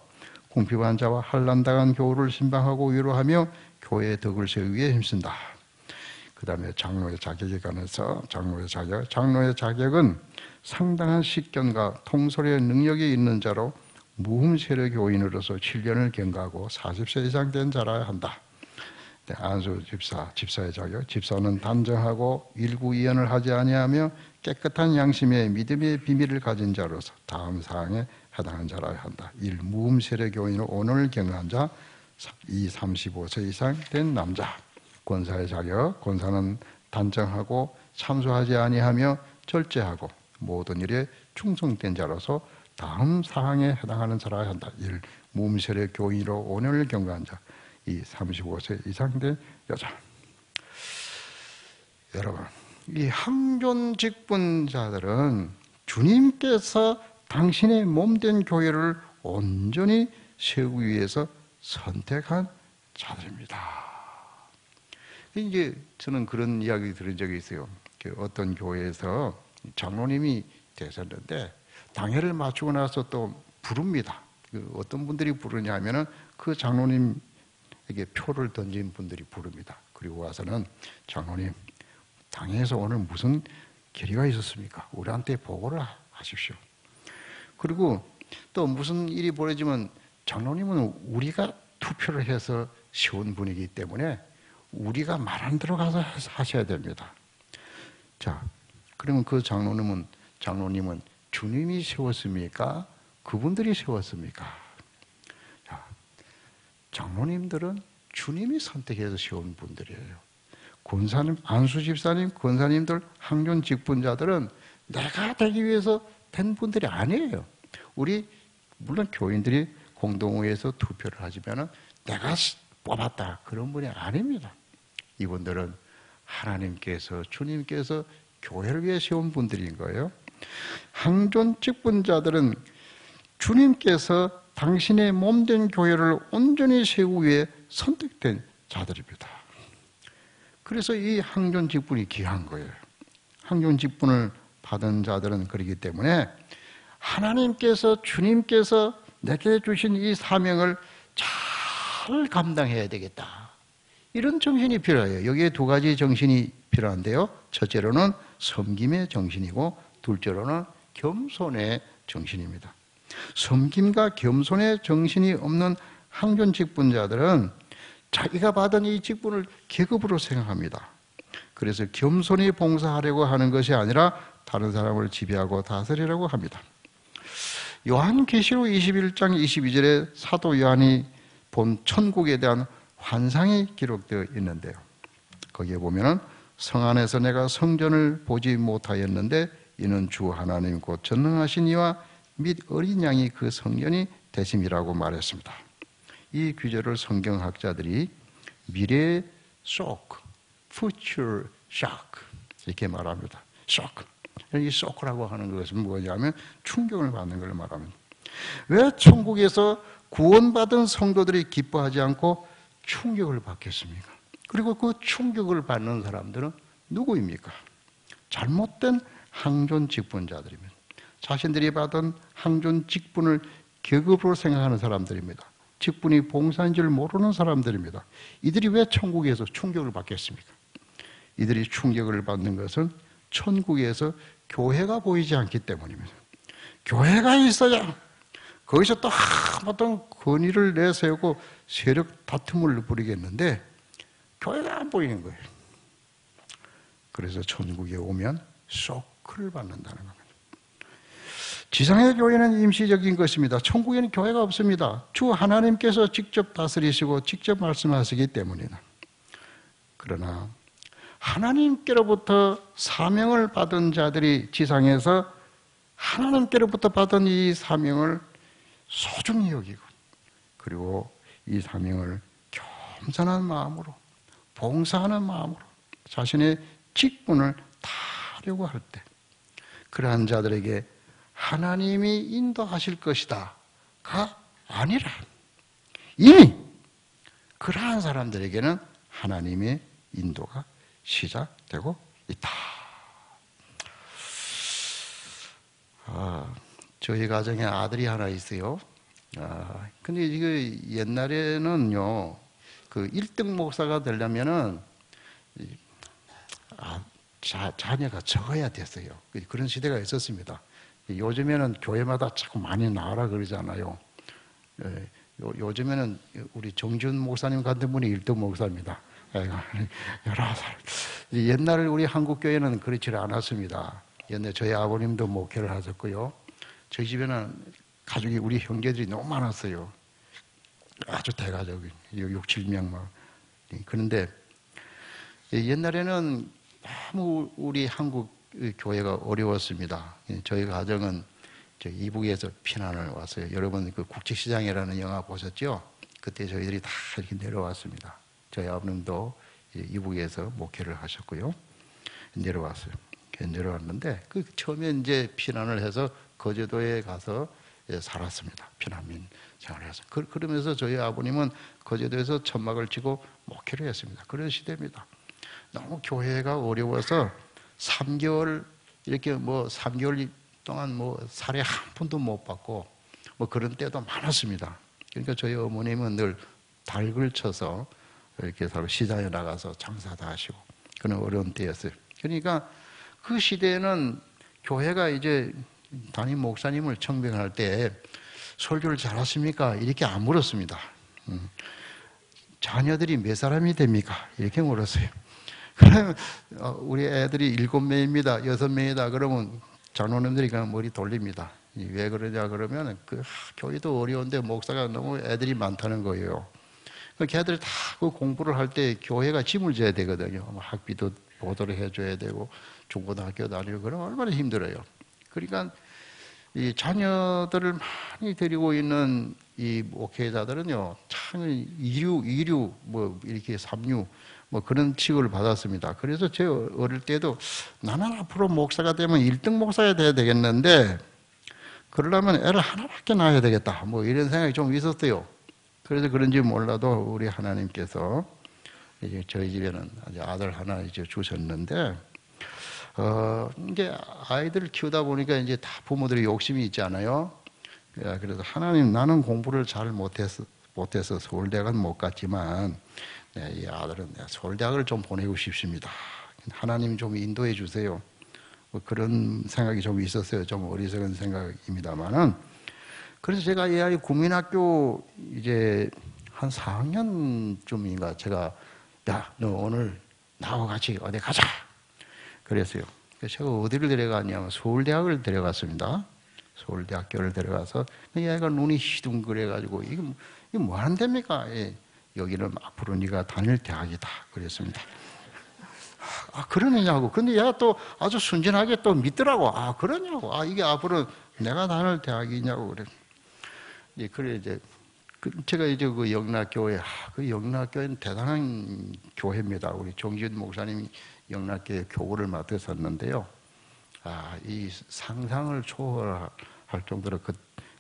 Speaker 1: 궁핍한 자와 환난당한 교우를 신방하고 위로하며 교회의 덕을 세우기 위해 힘쓴다. 그 다음에 장로의 자격에 관해서 장로의 자격은 상당한 식견과 통솔의 능력이 있는 자로 무흠세례 교인으로서 7년을 경과하고 40세 이상 된 자라야 한다. 안수 집사의 자격, 집사는 단정하고 일구이연을 하지 아니하며 깨끗한 양심의 믿음의 비밀을 가진 자로서 다음 사항에 해당하는 자라야 한다. 1. 무흠세례 교인으로 오늘 경과한 자, 2. 35세 이상 된 남자. 권사의 자격, 권사는 단정하고 참소하지 아니하며 절제하고 모든 일에 충성된 자로서 다음 사항에 해당하는 자라야 한다. 1. 무흠세례 교인으로 5년을 경과한 자. 2. 35세 이상 된 여자. 여러분, 이 항존 직분자들은 주님께서 당신의 몸된 교회를 온전히 세우기 위해서 선택한 자들입니다. 이제 저는 그런 이야기 들은 적이 있어요. 어떤 교회에서 장로님이 되셨는데 당회를 마치고 나서 또 부릅니다. 어떤 분들이 부르냐 하면은 그 장로님에게 표를 던진 분들이 부릅니다. 그리고 와서는 장로님, 당회에서 오늘 무슨 결의가 있었습니까? 우리한테 보고를 하십시오. 그리고 또 무슨 일이 벌어지면 장로님은 우리가 투표를 해서 세운 분이기 때문에 우리가 말한 대로 가서 하셔야 됩니다. 자, 그러면 그 장로님은 주님이 세웠습니까? 그분들이 세웠습니까? 자, 장로님들은 주님이 선택해서 세운 분들이에요. 권사님, 안수 집사님, 권사님들, 항존 직분자들은 내가 되기 위해서 된 분들이 아니에요. 우리 물론 교인들이 공동회에서 투표를 하지만 내가 뽑았다 그런 분이 아닙니다. 이분들은 하나님께서 주님께서 교회를 위해 세운 분들인 거예요. 항존 직분자들은 주님께서 당신의 몸된 교회를 온전히 세우기 위해 선택된 자들입니다. 그래서 이 항존 직분이 귀한 거예요. 항존 직분을 받은 자들은 그렇기 때문에 하나님께서 주님께서 내게 주신 이 사명을 잘 감당해야 되겠다. 이런 정신이 필요해요. 여기에 두 가지 정신이 필요한데요. 첫째로는 섬김의 정신이고 둘째로는 겸손의 정신입니다. 섬김과 겸손의 정신이 없는 항존 직분자들은 자기가 받은 이 직분을 계급으로 생각합니다. 그래서 겸손히 봉사하려고 하는 것이 아니라 다른 사람을 지배하고 다스리려고 합니다. 요한계시록 21장 22절에 사도 요한이 본 천국에 대한 환상이 기록되어 있는데요. 거기에 보면은 성 안에서 내가 성전을 보지 못하였는데 이는 주 하나님 곧 전능하신 이와 및 어린 양이 그 성전이 되심이라고 말했습니다. 이 구절을 성경학자들이 미래의 shock, future shock 이렇게 말합니다. shock. 이 shock라고 하는 것은 뭐냐면 충격을 받는 걸 말합니다. 왜 천국에서 구원받은 성도들이 기뻐하지 않고 충격을 받겠습니까? 그리고 그 충격을 받는 사람들은 누구입니까? 잘못된 항존 직분자들입니다. 자신들이 받은 항존 직분을 계급으로 생각하는 사람들입니다. 직분이 봉사인 줄 모르는 사람들입니다. 이들이 왜 천국에서 충격을 받겠습니까? 이들이 충격을 받는 것은 천국에서 교회가 보이지 않기 때문입니다. 교회가 있어야 거기서 또 어떤 권위를 내세우고 세력 다툼을 부리겠는데 교회가 안 보이는 거예요. 그래서 천국에 오면 쇼크를 받는다는 겁니다. 지상의 교회는 임시적인 것입니다. 천국에는 교회가 없습니다. 주 하나님께서 직접 다스리시고 직접 말씀하시기 때문이다. 그러나 하나님께로부터 사명을 받은 자들이 지상에서 하나님께로부터 받은 이 사명을 소중히 여기고 그리고 이 사명을 겸손한 마음으로 봉사하는 마음으로 자신의 직분을 다하려고 할 때 그러한 자들에게 하나님이 인도하실 것이다가 아니라 이미 그러한 사람들에게는 하나님의 인도가 시작되고 있다. 저희 가정에 아들이 하나 있어요. 근데 이게 옛날에는요, 그 1등 목사가 되려면은 자녀가 적어야 됐어요. 그런 시대가 있었습니다. 요즘에는 교회마다 자꾸 많이 나와라 그러잖아요. 요즘에는 우리 정준 목사님 같은 분이 1등 목사입니다. 11살. 옛날 우리 한국교회는 그렇지 않았습니다. 옛날 저희 아버님도 목회를 하셨고요. 저희 집에는 가족이 우리 형제들이 너무 많았어요. 아주 대가족이 6, 7명 막. 그런데 옛날에는 너무 우리 한국 교회가 어려웠습니다. 저희 가정은 이북에서 피난을 왔어요. 여러분 그 국제시장이라는 영화 보셨죠? 그때 저희들이 다 이렇게 내려왔습니다. 저희 아버님도 이북에서 목회를 하셨고요. 내려왔어요. 내려왔는데 그 처음에 이제 피난을 해서 거제도에 가서 살았습니다. 피난민 생활을 해서. 그러면서 저희 아버님은 거제도에서 천막을 치고 목회를 했습니다. 그런 시대입니다. 너무 교회가 어려워서 3개월 이렇게 3개월 동안 살에 한 푼도 못 받고 그런 때도 많았습니다. 그러니까 저희 어머님은 늘 닭을 쳐서 이렇게 시장에 나가서 장사도 하시고 그런 어려운 때였어요. 그러니까 그 시대에는 교회가 이제 담임 목사님을 청빙할 때 설교를 잘하십니까? 이렇게 안 물었습니다. 자녀들이 몇 사람이 됩니까? 이렇게 물었어요. 그러면 우리 애들이 7명입니다. 6명이다. 그러면 장로님들이 그냥 머리 돌립니다. 왜 그러냐 그러면 교회도 어려운데 목사가 너무 애들이 많다는 거예요. 걔들 다 그 공부를 할 때 교회가 짐을 져야 되거든요. 학비도 보도를 해줘야 되고 중고등학교 다니고 그러면 얼마나 힘들어요. 그러니까 이 자녀들을 많이 데리고 있는 이 목회자들은요, 참 이류, 뭐 이렇게 삼류, 뭐 그런 취급을 받았습니다. 그래서 제 어릴 때도 나는 앞으로 목사가 되면 1등 목사가 돼야 되겠는데, 그러려면 애를 하나밖에 낳아야 되겠다. 뭐 이런 생각이 좀 있었어요. 그래서 그런지 몰라도 우리 하나님께서 이제 저희 집에는 아들 하나 이제 주셨는데, 이제 아이들을 키우다 보니까 이제 다 부모들이 욕심이 있잖아요. 그래서 하나님, 나는 공부를 잘 못해서 서울대학은 못 갔지만, 이 아들은 서울대학을 좀 보내고 싶습니다. 하나님 좀 인도해 주세요. 뭐 그런 생각이 좀 있었어요. 좀 어리석은 생각입니다만은. 그래서 제가 이 아이 국민학교 이제 한 4학년쯤인가 제가, 야, 너 오늘 나하고 같이 어디 가자. 그랬어요. 그래서 제가 어디를 데려갔냐면 서울대학을 데려갔습니다. 서울대학교를 데려가서 이 아이가 눈이 희둥그레가지고 이게 뭐 하는 데입니까? 예, 여기는 앞으로 네가 다닐 대학이다. 그랬습니다. 아, 그러느냐고. 근데 얘가 또 아주 순진하게 또 믿더라고. 아, 그러냐고. 아, 이게 앞으로 내가 다닐 대학이냐고 그래. 예, 그래 이제 제가 이제 그 영락교회, 그 영락교회는 대단한 교회입니다. 우리 정지훈 목사님이 영락교회 교구를 맡으셨는데요. 아, 이 상상을 초월할 정도로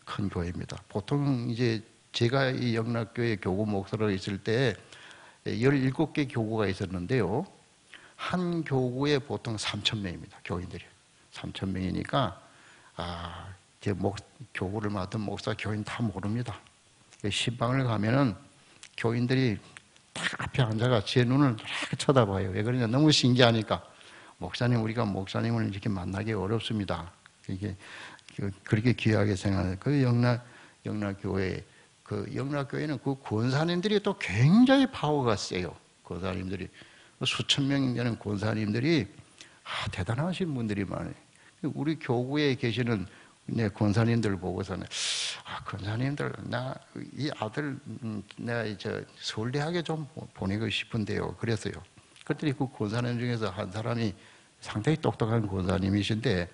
Speaker 1: 큰 교회입니다. 보통 이제 제가 이 영락교회 교구 목사로 있을 때 17개 교구가 있었는데요. 한 교구에 보통 3,000명입니다. 교인들이. 3,000명이니까, 제 교구를 맡은 목사 교인 다 모릅니다. 신방을 가면은 교인들이 딱 앞에 앉아가 제 눈을 딱 쳐다봐요. 왜 그러냐? 너무 신기하니까. 목사님, 우리가 목사님을 이렇게 만나기 어렵습니다. 이게 그렇게 귀하게 생각해요. 그 영락교회, 그 영락교회는 그 권사님들이 또 굉장히 파워가 세요. 권사님들이. 수천 명 되는 권사님들이, 대단하신 분들이 많아요. 우리 교구에 계시는 권사님들 보고서는, 권사님들, 이 아들, 내가 서울대학에 좀 보내고 싶은데요. 그랬어요. 그랬더니 그 권사님 중에서 한 사람이 상당히 똑똑한 권사님이신데,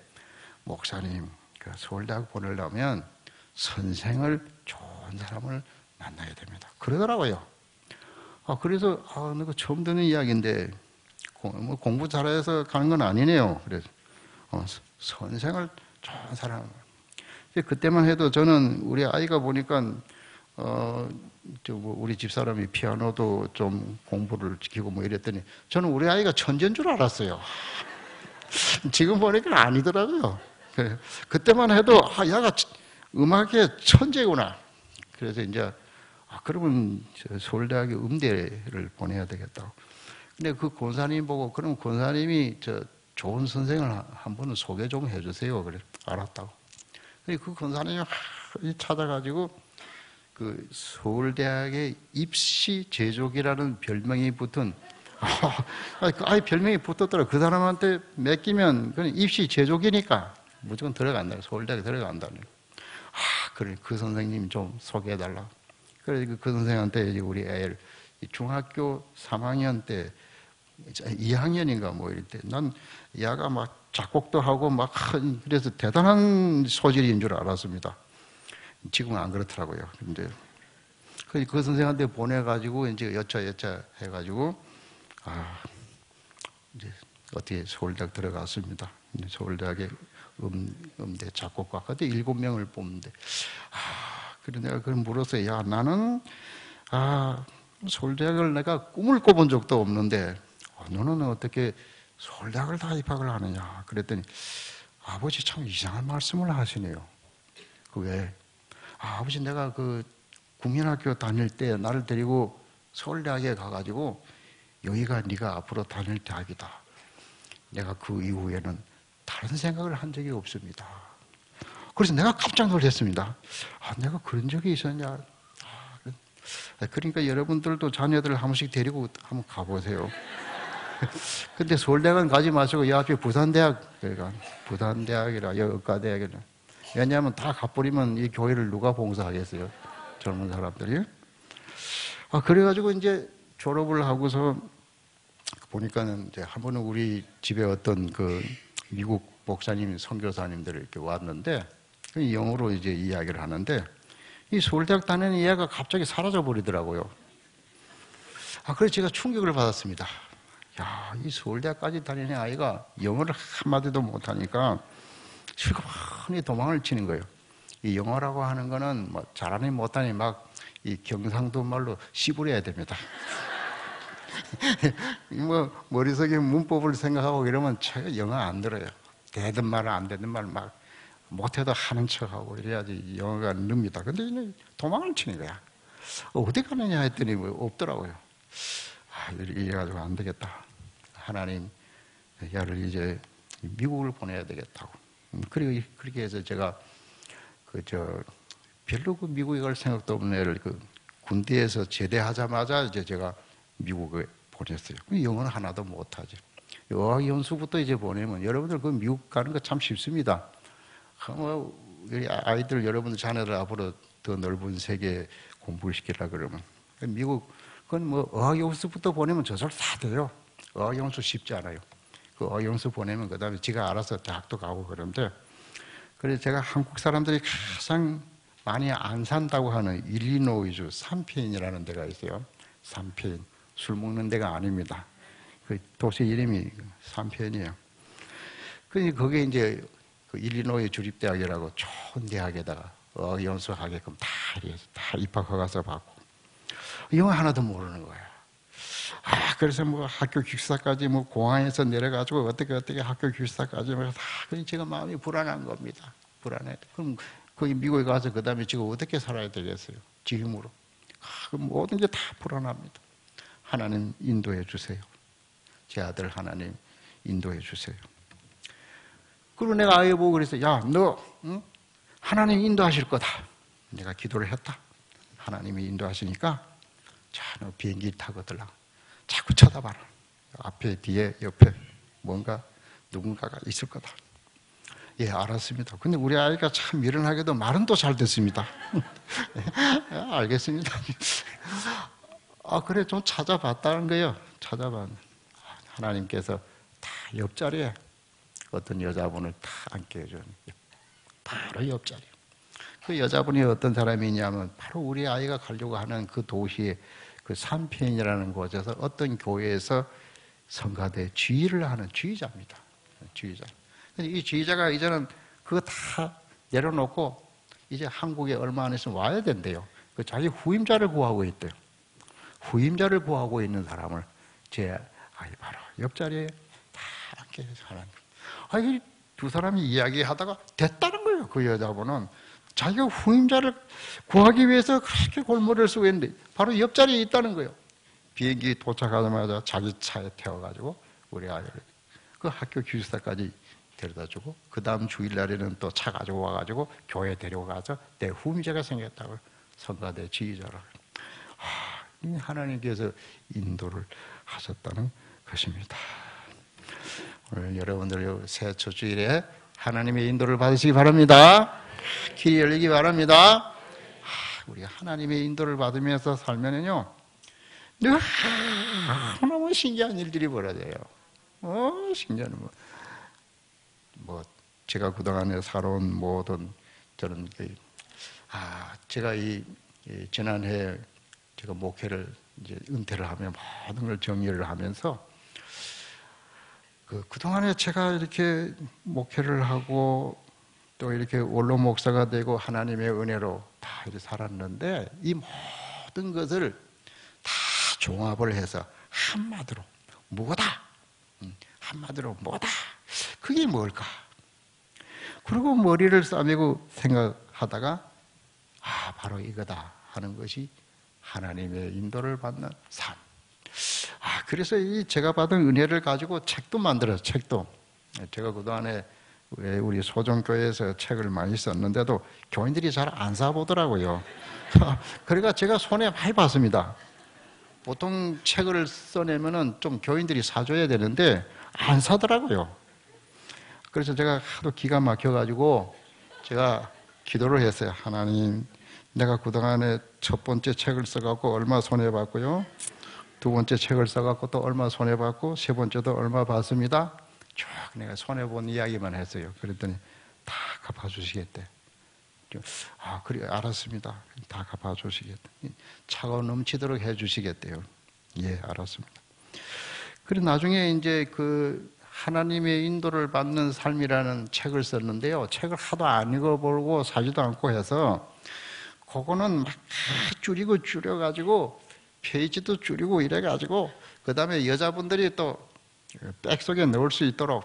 Speaker 1: 목사님, 그 서울대학 보내려면 선생을 좋은 사람을 만나야 됩니다. 그러더라고요. 그래서, 내가 처음 듣는 이야기인데, 공부 잘해서 가는 건 아니네요. 그래서, 선생을 좋은 사람. 그때만 해도 저는 우리 아이가 보니까, 우리 집사람이 피아노도 좀 공부를 시키고 뭐 이랬더니, 저는 우리 아이가 천재인 줄 알았어요. 지금 보니까 아니더라고요. 그때만 해도, 얘가 음악의 천재구나. 그래서 이제, 그러면 서울대학에 음대를 보내야 되겠다고. 근데 그 권사님 보고, 그럼 권사님이 좋은 선생을 한 번은 소개 좀 해주세요. 그래, 알았다고. 그 권사님이 찾아가지고, 그 서울대학의 입시 제조기라는 별명이 붙은, 아예 별명이 붙었더라고. 그 사람한테 맡기면 그냥 입시 제조기니까 무조건 들어간다. 서울대학에 들어간다는. 그래, 그 선생님 좀 소개해달라. 그래서 그 선생한테 이제 우리 애를 중학교 3학년 때, 2학년인가 뭐 이럴 때, 난 얘가 막 작곡도 하고 막, 그래서 대단한 소질인 줄 알았습니다. 지금은 안 그렇더라고요. 근데 그 선생한테 보내가지고 이제 여차 해가지고, 이제 어떻게 서울대학 들어갔습니다. 서울대학에 음대 작곡과 그때 7명을 뽑는데, 그래 내가 그걸 물었어요. 야, 나는 서울대학을 내가 꿈을 꿔본 적도 없는데 너는 어떻게 서울대학을 다 입학을 하느냐. 그랬더니 아버지 참 이상한 말씀을 하시네요. 그 왜? 아버지 내가 그 국민학교 다닐 때 나를 데리고 서울대학에 가가지고 여기가 네가 앞으로 다닐 대학이다. 내가 그 이후에는 다른 생각을 한 적이 없습니다. 그래서 내가 깜짝 놀랐습니다. 내가 그런 적이 있었냐. 그러니까 여러분들도 자녀들을 한 번씩 데리고 한번 가보세요. 근데 서울대학은 가지 마시고 이 앞에 부산대학, 그러니까 부산대학이라 여의과대학이라. 왜냐하면 다 가버리면 이 교회를 누가 봉사하겠어요? 젊은 사람들이. 그래가지고 이제 졸업을 하고서 보니까는 이제 한 번은 우리 집에 어떤 그 미국 목사님, 선교사님들이 이렇게 왔는데 영어로 이제 이야기를 하는데 이 서울대학 다니는 얘가 갑자기 사라져 버리더라고요. 그래서 제가 충격을 받았습니다. 야, 이 서울대학까지 다니는 아이가 영어를 한마디도 못하니까 실컷이 도망을 치는 거예요. 이 영어라고 하는 거는 뭐 잘하니 못하니 막 이 경상도 말로 씨부려야 됩니다. 뭐 머릿속에 문법을 생각하고 이러면 제가 영어 안 들어요. 되든 말 안 되든 말 막 못해도 하는 척하고 이래야지 영어가 늡니다. 근데 도망을 치는 거야. 어디 가느냐 했더니 뭐 없더라고요. 이래가지고 안 되겠다. 하나님, 야를 이제 미국을 보내야 되겠다고. 그리고 그렇게 해서 제가 별로 그 미국에 갈 생각도 없는 애를 군대에서 제대하자마자 이제 제가 미국에 보냈어요. 영어는 하나도 못하죠. 어학연수부터 이제 보내면 여러분들 그 미국 가는 거 참 쉽습니다. 우리 아이들 여러분들 자녀들 앞으로 더 넓은 세계 공부를 시키려 그러면 미국 그건 뭐 어학연수부터 보내면 저절 다 돼요. 어학연수 쉽지 않아요. 그 어학연수 보내면 그 다음에 지가 알아서 대학도 가고 그런데 그래서 제가 한국 사람들이 가장 많이 안 산다고 하는 일리노이주 삼페인이라는 데가 있어요. 삼페인. 술 먹는 데가 아닙니다. 그 도시 이름이 삼페인이에요. 거기에 이제 그 일리노이 주립대학이라고 좋은 대학에다가 어학연수하게끔 다 입학허가서 받고 영어 하나도 모르는 거예요. 그래서 뭐 학교 기숙사까지 뭐 공항에서 내려가지고 어떻게 학교 기숙사까지 다 제가 마음이 불안한 겁니다. 불안해. 그럼 거기 미국에 가서 그 다음에 지금 어떻게 살아야 되겠어요? 지금으로. 모든 게 다 불안합니다. 하나님 인도해 주세요. 제 아들 하나님 인도해 주세요. 그리고 내가 아이 보고 그래서 야, 너 하나님 인도하실 거다. 내가 기도를 했다. 하나님이 인도하시니까 자, 너 비행기 타고 들라. 자꾸 쳐다봐라. 앞에 뒤에 옆에 뭔가 누군가가 있을 거다. 예, 알았습니다. 근데 우리 아이가 참 미련하게도 말은 또 잘 듣습니다. 알겠습니다. 그래, 좀 찾아봤다는 거예요. 찾아봤는데 하나님께서 다 옆자리에 어떤 여자분을 다 앉게 해주는 바로 옆자리. 그 여자분이 어떤 사람이냐면 바로 우리 아이가 가려고 하는 그 도시의 그 삼편이라는 곳에서 어떤 교회에서 성가대 지휘를 하는 지휘자입니다. 지휘자. 이 지휘자가 이제는 그거 다 내려놓고 이제 한국에 얼마 안 있으면 와야 된대요. 그 자기 후임자를 구하고 있대요. 후임자를 구하고 있는 사람을 제 아이 바로 옆자리에 다 앉게 해서 하나님. 이 두 사람이 이야기하다가 됐다는 거예요. 그 여자분은 자기가 후임자를 구하기 위해서 그렇게 골머리를 쓰고 있는데 바로 옆자리에 있다는 거예요. 비행기 도착하자마자 자기 차에 태워가지고 우리 아이를 그 학교 기숙사까지 데려다주고 그 다음 주일날에는 또 차 가지고 와가지고 교회 데려가서 내 후임자가 생겼다고 성가대 지휘자라. 하나님께서 인도를 하셨다는 것입니다. 오늘 여러분들 새 첫 주일에 하나님의 인도를 받으시기 바랍니다. 길이 열리기 바랍니다. 우리 하나님의 인도를 받으면서 살면은요, 너무 신기한 일들이 벌어져요. 신기한 뭐 제가 그동안에 살아온 모든 저는 제가 지난해 제가 목회를 이제 은퇴를 하며 모든 걸 정리를 하면서 그동안에 제가 이렇게 목회를 하고 또 이렇게 원로 목사가 되고 하나님의 은혜로 다 이렇게 살았는데 이 모든 것을 다 종합을 해서 한마디로 뭐다? 한마디로 뭐다? 그게 뭘까? 그리고 머리를 싸매고 생각하다가 바로 이거다 하는 것이 하나님의 인도를 받는 삶. 그래서 제가 받은 은혜를 가지고 책도 만들어요. 책도. 제가 그동안에 우리 소정교회에서 책을 많이 썼는데도 교인들이 잘 안 사보더라고요. 그러니까 제가 손해 많이 봤습니다. 보통 책을 써내면은 좀 교인들이 사줘야 되는데 안 사더라고요. 그래서 제가 하도 기가 막혀가지고 제가 기도를 했어요. 하나님, 내가 그동안에 첫 번째 책을 써갖고 얼마 손해봤고요. 두 번째 책을 써갖고 또 얼마 손해봤고 세 번째도 얼마 받습니다. 쭉 내가 손해본 이야기만 했어요. 그랬더니 다 갚아주시겠대. 아, 그래, 알았습니다. 다 갚아주시겠다. 차가 넘치도록 해주시겠대요. 예, 알았습니다. 그리고 나중에 이제 그 하나님의 인도를 받는 삶이라는 책을 썼는데요. 책을 하도 안 읽어보고 사지도 않고 해서 그거는 막 줄이고 줄여가지고 페이지도 줄이고 이래가지고 그 다음에 여자분들이 또 백속에 넣을 수 있도록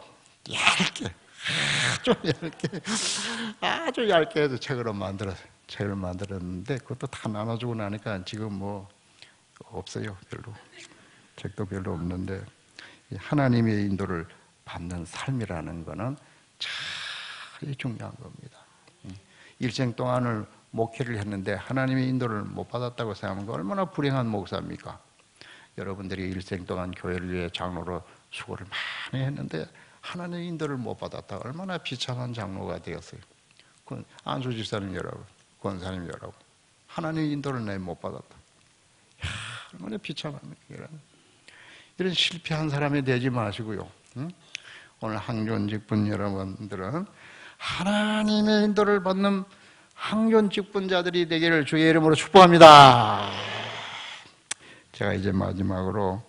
Speaker 1: 얇게 아주 얇게 해서 책을 만들었는데 그것도 다 나눠주고 나니까 지금 뭐 없어요. 별로 책도 별로 없는데 하나님의 인도를 받는 삶이라는 것은 참 중요한 겁니다. 일생 동안을 목회를 했는데 하나님의 인도를 못 받았다고 생각하면 얼마나 불행한 목사입니까? 여러분들이 일생 동안 교회를 위해 장로로 수고를 많이 했는데 하나님의 인도를 못 받았다 얼마나 비참한 장로가 되었어요. 안수 집사님 여러분, 권사님 여러분, 하나님의 인도를 내 못 받았다. 얼마나 비참합니까? 이런 실패한 사람이 되지 마시고요. 오늘 항존직분 여러분들은 하나님의 인도를 받는 항존직분자들이 되기를 주의 이름으로 축복합니다. 제가 이제 마지막으로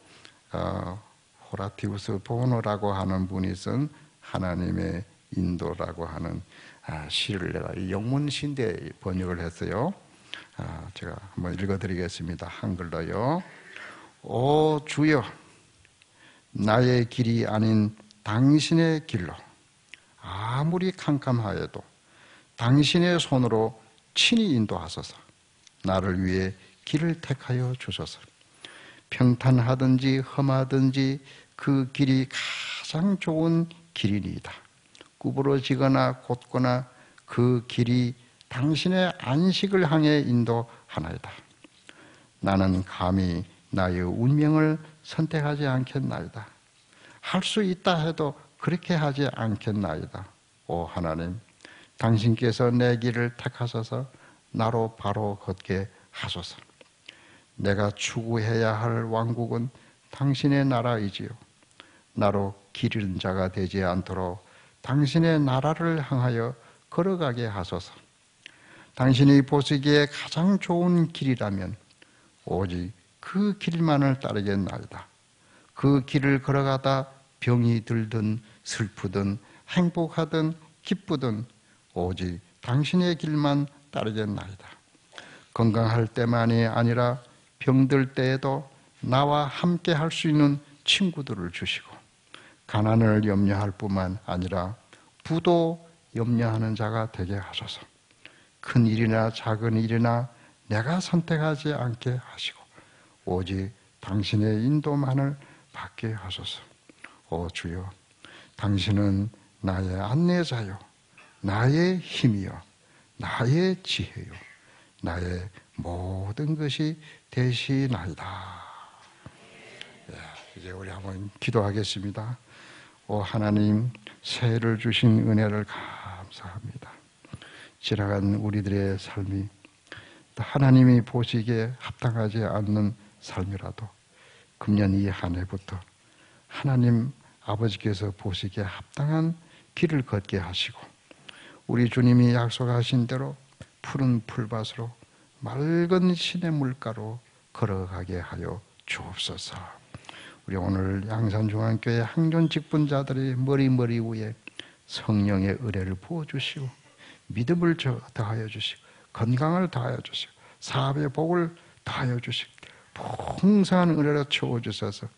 Speaker 1: 호라티우스 보노라고 하는 분이 쓴 하나님의 인도라고 하는 시를 내가 영문시인데 번역을 했어요. 제가 한번 읽어드리겠습니다. 한글로요. 오 주여, 나의 길이 아닌 당신의 길로 아무리 캄캄하여도 당신의 손으로 친히 인도하소서. 나를 위해 길을 택하여 주소서. 평탄하든지 험하든지 그 길이 가장 좋은 길이니이다. 구부러지거나 곧거나 그 길이 당신의 안식을 향해 인도하나이다. 나는 감히 나의 운명을 선택하지 않겠나이다. 할 수 있다 해도 그렇게 하지 않겠나이다. 오 하나님, 당신께서 내 길을 택하셔서 나로 바로 걷게 하소서. 내가 추구해야 할 왕국은 당신의 나라이지요. 나로 길 잃은 자가 되지 않도록 당신의 나라를 향하여 걸어가게 하소서. 당신이 보시기에 가장 좋은 길이라면 오직 그 길만을 따르겠나이다. 그 길을 걸어가다 병이 들든 슬프든 행복하든 기쁘든 오직 당신의 길만 따르겠나이다. 건강할 때만이 아니라 병들 때에도 나와 함께 할 수 있는 친구들을 주시고 가난을 염려할 뿐만 아니라 부도 염려하는 자가 되게 하소서. 큰 일이나 작은 일이나 내가 선택하지 않게 하시고 오직 당신의 인도만을 받게 하소서. 오 주여, 당신은 나의 안내자요, 나의 힘이요, 나의 지혜요, 나의 모든 것이 되시나이다. 이제 우리 한번 기도하겠습니다. 오 하나님, 새해를 주신 은혜를 감사합니다. 지나간 우리들의 삶이 하나님이 보시기에 합당하지 않는 삶이라도 금년 이 한 해부터 하나님 아버지께서 보시기에 합당한 길을 걷게 하시고 우리 주님이 약속하신 대로 푸른 풀밭으로 맑은 시냇 물가로 걸어가게 하여 주옵소서. 우리 오늘 양산중앙교회 항존직분자들의 머리 위에 성령의 은혜를 부어주시고 믿음을 더하여 주시고 건강을 더하여 주시고 사업의 복을 더하여 주시고 풍성한 은혜로 채워주셔서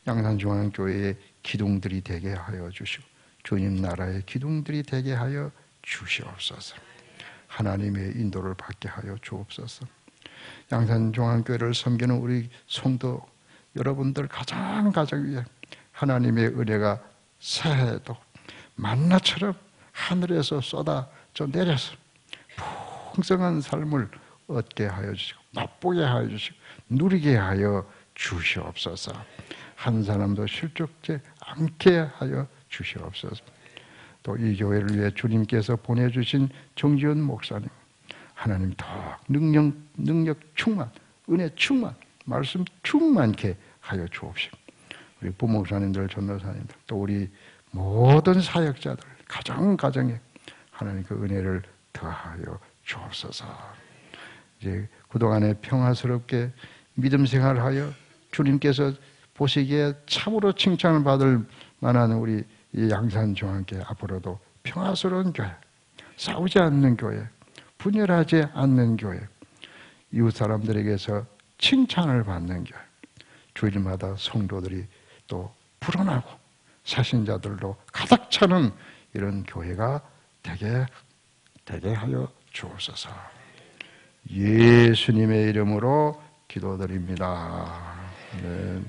Speaker 1: 양산중앙교회의 기둥들이 되게 하여 주시고 주님 나라의 기둥들이 되게 하여 주시옵소서. 하나님의 인도를 받게 하여 주옵소서. 양산중앙교회를 섬기는 우리 성도 여러분들 가장 위해 하나님의 은혜가 새해에도 만나처럼 하늘에서 쏟아져 내려서 풍성한 삶을 얻게 하여 주시고 맛보게 하여 주시고 누리게 하여 주시옵소서. 한 사람도 실족지 않게 하여 주시옵소서. 또 이 교회를 위해 주님께서 보내주신 정지훈 목사님, 하나님 더 능력 충만, 은혜 충만, 말씀 충만케 하여 주옵시고 우리 부목사님들, 전도사님들, 또 우리 모든 사역자들 가정에 하나님 그 은혜를 더하여 주옵소서. 이제 그동안에 평화스럽게 믿음 생활하여 주님께서 보시기에 참으로 칭찬을 받을 만한 우리 이 양산중앙교회 앞으로도 평화스러운 교회, 싸우지 않는 교회, 분열하지 않는 교회, 이웃 사람들에게서 칭찬을 받는 교회, 주일마다 성도들이 또 불어나고 사신자들로 가득 차는 이런 교회가 되게 하여 주옵소서. 예수님의 이름으로 기도드립니다. 네.